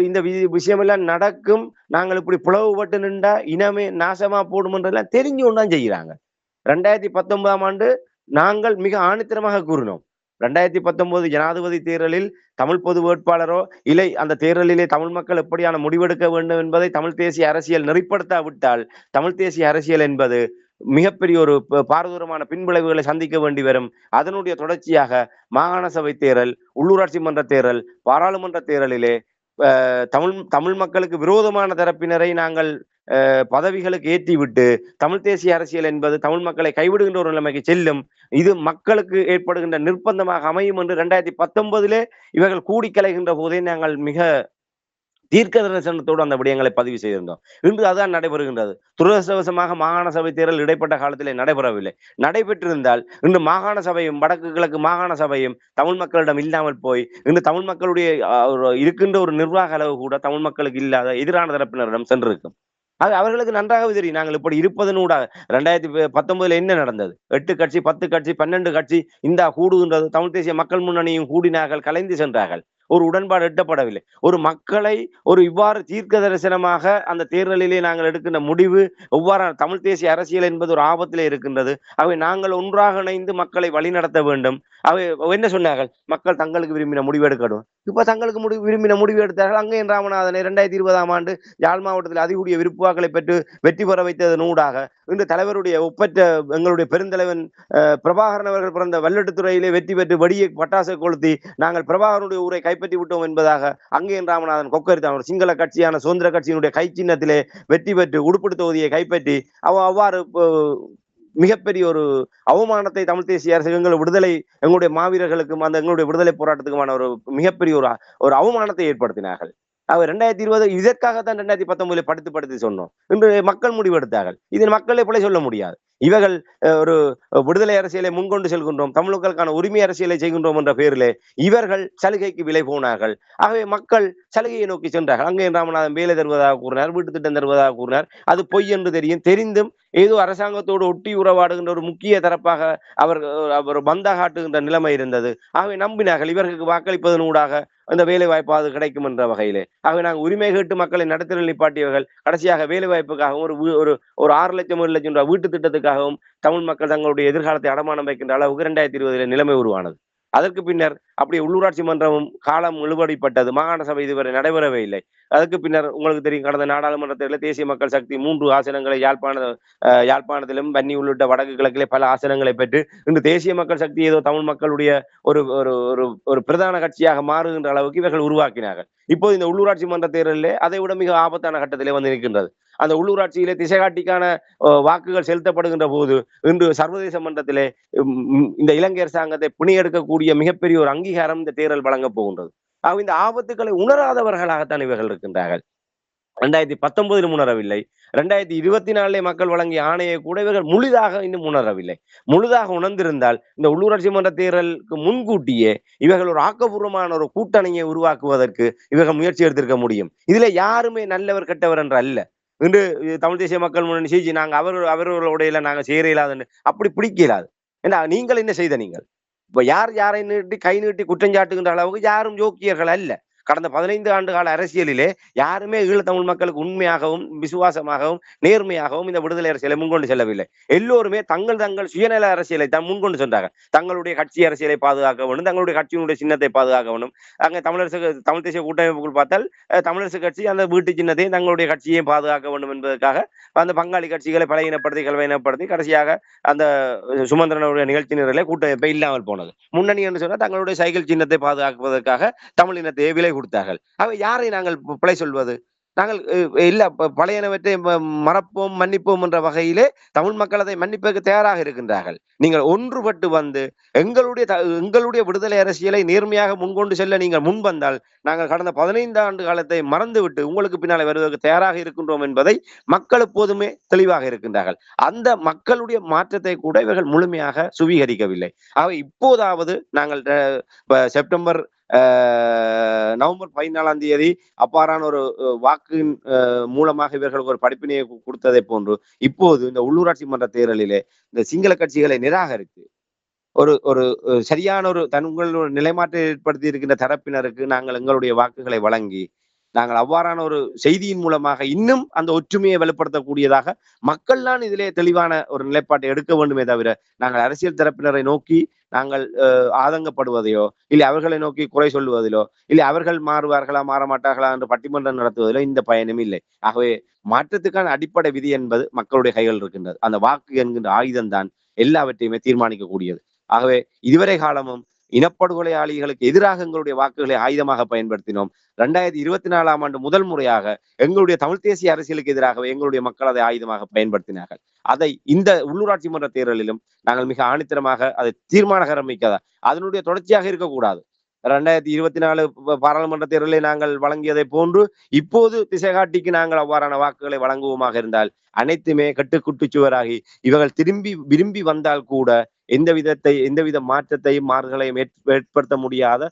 இந்த விஷயமெல்லாம் நடக்கும், நாங்கள் இப்படி பிளவுபட்டு நின்றா இனமே நாசமா போடும் என்றெல்லாம் தெரிஞ்சு கொண்டுதான் செய்கிறாங்க. 2019ஆம் ஆண்டு நாங்கள் மிக ஆணித்தரமாக கூறினோம், 2019 ஜனாதிபதி தேர்தலில் தமிழ் பொது வேட்பாளரோ இல்லை அந்த தேர்தலிலே தமிழ் மக்கள் எப்படியான முடிவெடுக்க வேண்டும் என்பதை தமிழ் தேசிய அரசியல் நெறிப்படுத்தாவிட்டால் தமிழ் தேசிய அரசியல் என்பது மிகப்பெரிய ஒரு பாரதூரமான பின்விளைவுகளை சந்திக்க வேண்டி வரும். அதனுடைய தொடர்ச்சியாக மாகாண சபை தேர்தல், உள்ளூராட்சி மன்ற தேர்தல், பாராளுமன்ற தேர்தலிலே தமிழ் தமிழ் மக்களுக்கு விரோதமான தரப்பினரை நாங்கள் பதவிகளுக்கு ஏற்றிவிட்டு தமிழ் தேசிய அரசியல் என்பது தமிழ் மக்களை கைவிடுகின்ற ஒரு நிலைமைக்கு செல்லும். இது மக்களுக்கு ஏற்படுகின்ற நிர்பந்தமாக அமையும் என்று 2019 இவர்கள் கூடி கலைகின்ற போதே நாங்கள் மிக தீர்க்க தரிசனத்தோடு அந்த விடயங்களை பதிவு செய்திருந்தோம். இன்று அதுதான் நடைபெறுகின்றது. துரதிருஷ்டவசமாக மாகாண சபை தேர்தல் இடைப்பட்ட காலத்திலே நடைபெறவில்லை. நடைபெற்றிருந்தால் இன்று மாகாண சபையும் வடக்கு கிழக்கு மாகாண சபையும் தமிழ் மக்களிடம் இல்லாமல் போய் இன்று தமிழ் மக்களுடைய இருக்கின்ற ஒரு நிர்வாக அளவு கூட தமிழ் மக்களுக்கு இல்லாத எதிரான தரப்பினரிடம் சென்றிருக்கும். அது அவர்களுக்கு நன்றாகவே தெரியும் நாங்கள் இப்படி இருப்பதனூடாக. 2019 என்ன நடந்தது? 8 கட்சி, 10 கட்சி, 12 கட்சி இந்த கூடுகின்றது. தமிழ் தேசிய மக்கள் முன்னணியும் கூடினார்கள், கலைந்து சென்றார்கள். ஒரு உடன்பாடு எட்டப்படவில்லை. ஒரு மக்களை ஒரு இவ்வாறு தீர்க்க தரிசனமாக அந்த தேர்தலிலே நாங்கள் எடுக்கின்ற முடிவு எவ்வாறான தமிழ் தேசிய அரசியல் என்பது ஒரு ஆபத்திலே இருக்கின்றது. அவை நாங்கள் ஒன்றாக இணைந்து மக்களை வழிநடத்த வேண்டும். அவை என்ன சொன்னார்கள்? மக்கள் தங்களுக்கு விரும்பின முடிவு எடுக்கணும். இப்ப தங்களுக்கு விரும்பின முடிவு எடுத்தார்கள். அங்கே ராமநாதனை 2020ஆம் ஆண்டு யாழ் மாவட்டத்தில் அதிகூடிய விருப்புவாக்களை பெற்று வெற்றி பெற வைத்ததன் ஊடாக இன்று தலைவருடைய ஒப்பற்ற எங்களுடைய பெருந்தலைவன் பிரபாகரன் அவர்கள் பிறந்த வல்லட்டுத்துறையிலே வெற்றி பெற்று வெடியை பட்டாசை கொளுத்தி நாங்கள் பிரபாகரனுடைய ஊரை கைப்பற்றி விட்டோம் என்பதாக அங்கே ராமநாதன் கொக்கரித்தான் ஒரு சிங்கள கட்சியான சுதந்திர கட்சியினுடைய கை சின்னத்திலே வெற்றி பெற்று உடுப்பிடு தொகுதியை கைப்பற்றி அவ்வாறு மிகப்பெரிய ஒரு அவமானத்தை தமிழ் தேசிய அரசு எங்களுடைய மாவீரர்களுக்கும் அந்த எங்களுடைய விடுதலை போராட்டத்துக்குமான ஒரு மிகப்பெரிய ஒரு அவமானத்தை ஏற்படுத்தினார்கள். அவர் 2020 இதற்காகத்தான் 2019 படுத்து சொன்னோம். இன்று மக்கள் முடிவெடுத்தார்கள். இதில் மக்களை பிழை சொல்ல முடியாது. இவர்கள் ஒரு விடுதலை அரசியலை முன்கொண்டு செல்கின்றோம், தமிழ் மக்களுக்கான உரிமை அரசியலை செய்கின்றோம் என்ற பெயரிலே இவர்கள் சலுகைக்கு விலை போனார்கள். ஆகவே மக்கள் சலுகையை நோக்கி சென்றார்கள். அங்கே ராமநாதன் வேலை தருவதாக கூறினார், வீட்டு திட்டம் தருவதாக கூறினார். அது பொய் என்று தெரிந்தும் ஏதோ அரசாங்கத்தோடு ஒட்டி உறவாடுகின்ற ஒரு முக்கிய தரப்பாக அவர் பந்தா காட்டுகின்ற நிலைமை இருந்தது. ஆகவே நம்பினார்கள் இவர்களுக்கு வாக்களிப்பதனூடாக அந்த வேலை வாய்ப்பு அது கிடைக்கும் என்ற வகையிலே. ஆகவே நாங்கள் உரிமை கேட்டு மக்களை நடத்தல் நிப்பாட்டியவர்கள் கடைசியாக வேலை வாய்ப்புக்காகவும் ஒரு 6 லட்சம் 7 லட்சம் ரூபாய் வீட்டு திட்டத்துக்காகவும் தமிழ் மக்கள் தங்களுடைய எதிர்காலத்தை அடமானம் வைக்கின்ற அளவுக்கு 2020 நிலைமை உருவானது. அதற்கு பின்னர் அப்படியே உள்ளூராட்சி மன்றமும் காலம் இழுபடிப்பட்டது. மாகாண சபை இதுவரை நடைபெறவே இல்லை. அதுக்கு பின்னர் உங்களுக்கு தெரியும், கடந்த நாடாளுமன்ற தேர்தலில் தேசிய மக்கள் சக்தி 3 ஆசனங்களை யாழ்ப்பாணத்திலும் வன்னி உள்ளிட்ட வடக்கு கிழக்கிலே பல ஆசனங்களை பெற்று இன்று தேசிய மக்கள் சக்தி ஏதோ தமிழ் மக்களுடைய ஒரு ஒரு பிரதான கட்சியாக மாறுகின்ற அளவுக்கு இவர்கள் உருவாக்கினார்கள். இப்போது இந்த உள்ளூராட்சி மன்ற தேர்தலிலே அதை விட மிக ஆபத்தான கட்டத்திலே வந்து நிற்கின்றது. அந்த உள்ளூராட்சியிலே திசைகாட்டிக்கான வாக்குகள் செலுத்தப்படுகின்ற போது இன்று சர்வதேச மன்றத்திலே இந்த இலங்கை அரசாங்கத்தை பிணியெடுக்கக்கூடிய மிகப்பெரிய ஒரு அங்கீகாரம் இந்த தேர்தல் வழங்கப் போகின்றது. இந்த ஆபத்துக்களை உணராதவர்களாகத்தான் இவர்கள் இருக்கின்றார்கள். 2019 உணரவில்லை. 2024 மக்கள் வழங்கிய ஆணையை கூட இவர்கள் முழுதாக இன்னும் உணரவில்லை. முழுதாக உணர்ந்திருந்தால் இந்த உள்ளூராட்சி மன்ற தேர்தலுக்கு முன்கூட்டியே இவர்கள் ஒரு ஆக்கப்பூர்வமான ஒரு கூட்டணியை உருவாக்குவதற்கு இவர்கள் முயற்சி எடுத்திருக்க முடியும். இதுல யாருமே நல்லவர் கெட்டவர் என்று அல்ல. இன்று தமிழ் தேசிய மக்கள் முன்னணி நாங்க அவர்களுடைய நாங்க சேர இயலாதுன்னு அப்படி பிடிக்கலாது. ஏன்னா நீங்கள் என்ன செய்த நீங்கள் இப்ப யாரை நீட்டி கை நீட்டி குற்றஞ்சாட்டுகின்ற அளவுக்கு யாரும் யோக்கியர்கள் அல்ல. கடந்த 15 ஆண்டு கால அரசியலிலே யாருமே ஈழத்தமிழ் மக்களுக்கு உண்மையாகவும் விசுவாசமாகவும் நேர்மையாகவும் இந்த விடுதலை அரசியலை முன்கொண்டு செல்லவில்லை. எல்லோருமே தங்கள் சுயநல அரசியலை தான் முன்கொண்டு சென்றார்கள். தங்களுடைய கட்சி அரசியலை பாதுகாக்க வேண்டும், தங்களுடைய கட்சியினுடைய சின்னத்தை பாதுகாக்க வேண்டும். அங்கே தமிழ் தேசிய கூட்டமைப்புக்குள் பார்த்தால் தமிழரசு கட்சி அந்த வீட்டு சின்னத்தையும் தங்களுடைய கட்சியையும் பாதுகாக்க வேண்டும் என்பதற்காக அந்த பங்காளி கட்சிகளை பலவீனப்படுத்தி கலவீனப்படுத்தி கடைசியாக அந்த சுமந்திரனுடைய நிகழ்ச்சி நிரலே கூட்டமைப்பை இல்லாமல் போனது. முன்னணி என்று சொன்னால் தங்களுடைய சைக்கிள் சின்னத்தை பாதுகாப்பதற்காக தமிழ் இனத்தை விலை கொடுத்தார்கள். யாரை நாங்கள் பிழை சொல்வது? நாங்கள் இல்ல பழையனவற்றை மறப்போம் மன்னிப்போம் என்ற வகையிலே தமிழ் மக்கள் அதை மன்னிப்பதற்கு தயாராக இருக்கின்றார்கள். நீங்கள் ஒன்றுபட்டு வந்து எங்களுடைய விடுதலை அரசியலை நேர்மையாக முன்கொண்டு செல்ல நீங்கள் முன்வந்தால் நாங்கள் கடந்த 15 ஆண்டு காலத்தை மறந்துவிட்டு உங்களுக்கு பின்னாலே வருவதற்கு தயாராக இருக்கின்றோம் என்பதை மக்கள் எப்போதுமே தெளிவாக இருக்கின்றார்கள். அந்த மக்களுடைய மாற்றத்தை கூட இவர்கள் முழுமையாக சுவீகரிக்கவில்லை. இப்போதாவது நாங்கள் செப்டம்பர் நவம்பர் 14ஆம் தேதி அப்பாறான ஒரு வாக்கின் மூலமாக இவர்களுக்கு ஒரு படிப்பினையை கொடுத்ததை போன்று இப்போது இந்த உள்ளூராட்சி மன்ற தேர்தலிலே இந்த சிங்கள கட்சிகளை நிராகரித்து ஒரு சரியான ஒரு தங்களுடைய நிலைமாற்றம் ஏற்படுத்தி இருக்கின்ற தரப்பினருக்கு நாங்கள் எங்களுடைய வாக்குகளை வழங்கி நாங்கள் அவ்வாறான ஒரு செய்தியின் மூலமாக இன்னும் அந்த ஒற்றுமையை வலுப்படுத்தக்கூடியதாக மக்கள் தான் இதிலே தெளிவான ஒரு நிலைப்பாட்டை எடுக்க வேண்டுமே தவிர நாங்கள் அரசியல் தரப்பினரை நோக்கி நாங்கள் ஆதங்கப்படுவதையோ இல்லை அவர்களை நோக்கி குறை சொல்லுவதிலோ இல்லை அவர்கள் மாறுவார்களா மாறமாட்டார்களா என்று பட்டிமன்றம் நடத்துவதிலோ இந்த பயனும் இல்லை. ஆகவே மாற்றத்துக்கான அடிப்படை விதி என்பது மக்களுடைய கைகள் இருக்கின்றது. அந்த வாக்கு என்கின்ற ஆயுதம் தான் எல்லாவற்றையுமே தீர்மானிக்கக்கூடியது. ஆகவே இதுவரை காலமும் இனப்படுகொலையாளிகளுக்கு எதிராக எங்களுடைய வாக்குகளை ஆயுதமாக பயன்படுத்தினோம். 2024 முதல் முறையாக எங்களுடைய தமிழ் தேசிய அரசியலுக்கு எதிராகவே எங்களுடைய மக்கள் அதை ஆயுதமாக பயன்படுத்தினார்கள். அதை இந்த உள்ளூராட்சி மன்ற தேர்தலிலும் நாங்கள் மிக ஆணித்தரமாக அதை தீர்மானகரம் மிக்கதா அதனுடைய தொடர்ச்சியாக இருக்கக்கூடாது. 2024 பாராளுமன்ற தேர்தலை நாங்கள் வழங்கியதை போன்று இப்போது திசைகாட்டிக்கு நாங்கள் அவ்வாறான வாக்குகளை வழங்குவோமாக இருந்தால் அனைத்துமே கட்டுக்குட்டுச்சுவராகி இவர்கள் விரும்பி வந்தால் கூட எந்தவித மாற்றத்தையும் மாறுதலையும் ஏற்படுத்த முடியாத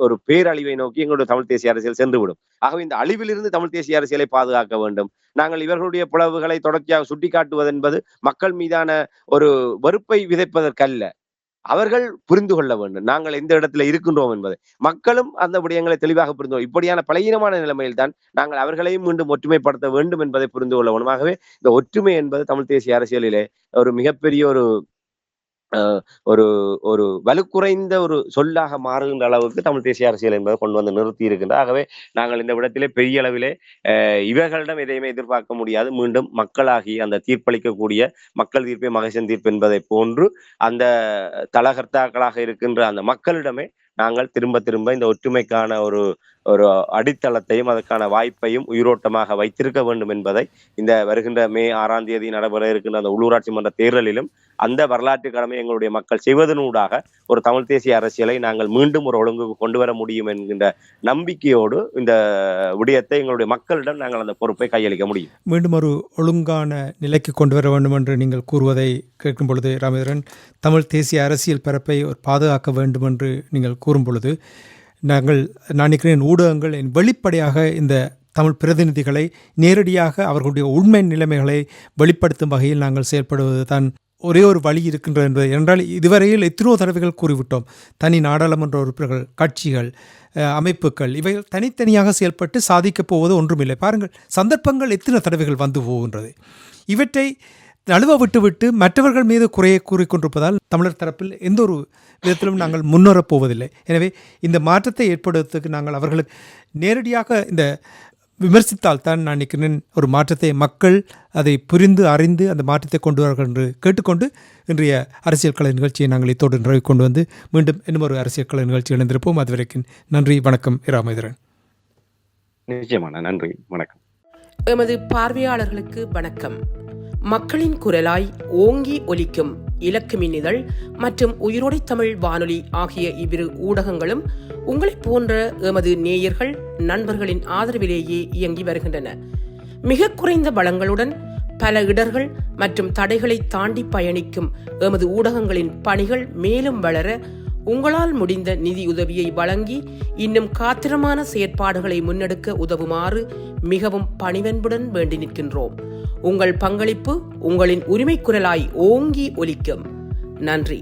ஒரு பேரழிவை நோக்கி எங்களுடைய தமிழ் தேசிய அரசியல் சென்றுவிடும். ஆகவே இந்த அழிவிலிருந்து தமிழ் தேசிய அரசியலை பாதுகாக்க வேண்டும். நாங்கள் இவர்களுடைய பிளவுகளை தொடர்ச்சியாக சுட்டிக்காட்டுவது என்பது மக்கள் மீதான ஒரு வெறுப்பை விதைப்பதற்கல்ல. அவர்கள் புரிந்து கொள்ள வேண்டும் நாங்கள் எந்த இடத்துல இருக்கின்றோம் என்பதை. மக்களும் அந்த விடயங்களை தெளிவாக புரிந்து இப்படியான பலகீனமான நிலைமையில் தான் நாங்கள் அவர்களையும் மீண்டும் ஒற்றுமைப்படுத்த வேண்டும் என்பதை புரிந்து கொள்ள வேண்டும். ஆகவே இந்த ஒற்றுமை என்பது தமிழ் தேசிய அரசியலிலே ஒரு மிகப்பெரிய ஒரு ஒரு வலுக்குறைந்த ஒரு சொல்லாக மாறுகின்ற அளவுக்கு தமிழ் தேசிய அரசியல் என்பதை கொண்டு வந்து நிறுத்தி இருக்கின்றது. ஆகவே நாங்கள் இந்த விடத்திலே பெரிய அளவிலே இவர்களிடம் எதையுமே எதிர்பார்க்க முடியாது. மீண்டும் மக்களாகி அந்த தீர்ப்பளிக்கக்கூடிய மக்கள் தீர்ப்பே மகேசன் தீர்ப்பு என்பதை போன்று அந்த தலகர்த்தாக்களாக இருக்கின்ற அந்த மக்களிடமே நாங்கள் திரும்ப இந்த ஒற்றுமைக்கான ஒரு அடித்தளத்தையும் அதற்கான வாய்ப்பையும் உயிரோட்டமாக வைத்திருக்க வேண்டும் என்பதை இந்த வருகின்ற மே 6 நடைபெற இருக்கின்ற அந்த உள்ளூராட்சி மன்ற தேர்தலிலும் அந்த வரலாற்று கடமை எங்களுடைய மக்கள் செய்வதனூடாக ஒரு தமிழ் தேசிய அரசியலை நாங்கள் மீண்டும் ஒரு ஒழுங்குக்கு கொண்டு வர முடியும் என்கின்ற நம்பிக்கையோடு இந்த விடயத்தை எங்களுடைய மக்களிடம் நாங்கள் அந்த பொறுப்பை கையளிக்க முடியும். மீண்டும் ஒரு ஒழுங்கான நிலைக்கு கொண்டு வர வேண்டும் என்று நீங்கள் கூறுவதை கேட்கும் பொழுது ராமேந்திரன், தமிழ் தேசிய அரசியல் பரப்பை பாதுகாக்க வேண்டும் என்று நீங்கள் கூறும் பொழுது நான் நினைக்கிறேன் ஊடகங்கள் வெளிப்படையாக இந்த தமிழ் பிரதிநிதிகளை நேரடியாக அவர்களுடைய உண்மை நிலைமைகளை வெளிப்படுத்தும் வகையில் நாங்கள் செயல்படுவது தான் ஒரே ஒரு வழி இருக்கின்றது என்பது. என்றால் இதுவரையில் எத்தனோ தடவைகள் கூறிவிட்டோம். தனி நாடாளுமன்ற உறுப்பினர்கள், கட்சிகள், அமைப்புகள் இவைகள் தனித்தனியாக செயல்பட்டு சாதிக்கப் போவது ஒன்றுமில்லை. பாருங்கள், சந்தர்ப்பங்கள் எத்தனை தடவைகள் வந்து போகின்றது. இவற்றை நழுவ விட்டுவிட்டு மற்றவர்கள் மீது குறையை கூறிக்கொண்டிருப்பதால் தமிழர் தரப்பில் எந்த ஒரு விதத்திலும் நாங்கள் முன்னேறப் போவதில்லை. எனவே இந்த மாற்றத்தை ஏற்படுவதற்கு நாங்கள் அவர்களுக்கு நேரடியாக இந்த விமர்சித்தால் தான் நான் நினைக்கிறேன் ஒரு மாற்றத்தை மக்கள் அதை புரிந்து அறிந்து அந்த மாற்றத்தை கொண்டு வருவார்கள் என்று கேட்டுக்கொண்டு இன்றைய அரசியல் கலை நிகழ்ச்சியை நாங்கள் இத்தோடு நிறைவு கொண்டு வந்து மீண்டும் இன்னும் ஒரு அரசியல் கலை நிகழ்ச்சி இணைந்திருப்போம். அதுவரைக்கும் நன்றி, வணக்கம். ராமேந்திரன். நிச்சயமான நன்றி, வணக்கம். எமது பார்வையாளர்களுக்கு வணக்கம். மக்களின் குரலாய் ஓங்கி ஒலிக்கும் இலக்கு மின்னிதழ் மற்றும் உயிரோடை தமிழ் வானொலி ஆகிய இவ்விரு ஊடகங்களும் உங்களைப் போன்ற எமது நேயர்கள் நண்பர்களின் ஆதரவிலேயே இயங்கி வருகின்றன. மிக குறைந்த பலங்களுடன் பல இடர்கள் மற்றும் தடைகளை தாண்டி பயணிக்கும் எமது ஊடகங்களின் பணிகள் மேலும் வளர உங்களால் முடிந்த நிதி உதவியை வழங்கி இன்னும் காத்திரமான செயற்பாடுகளை முன்னெடுக்க உதவுமாறு மிகவும் பணிவன்புடன் வேண்டி நிற்கின்றோம். உங்கள் பங்களிப்பு உங்களின் உரிமை குரலாய் ஓங்கி ஒலிக்கும். நன்றி.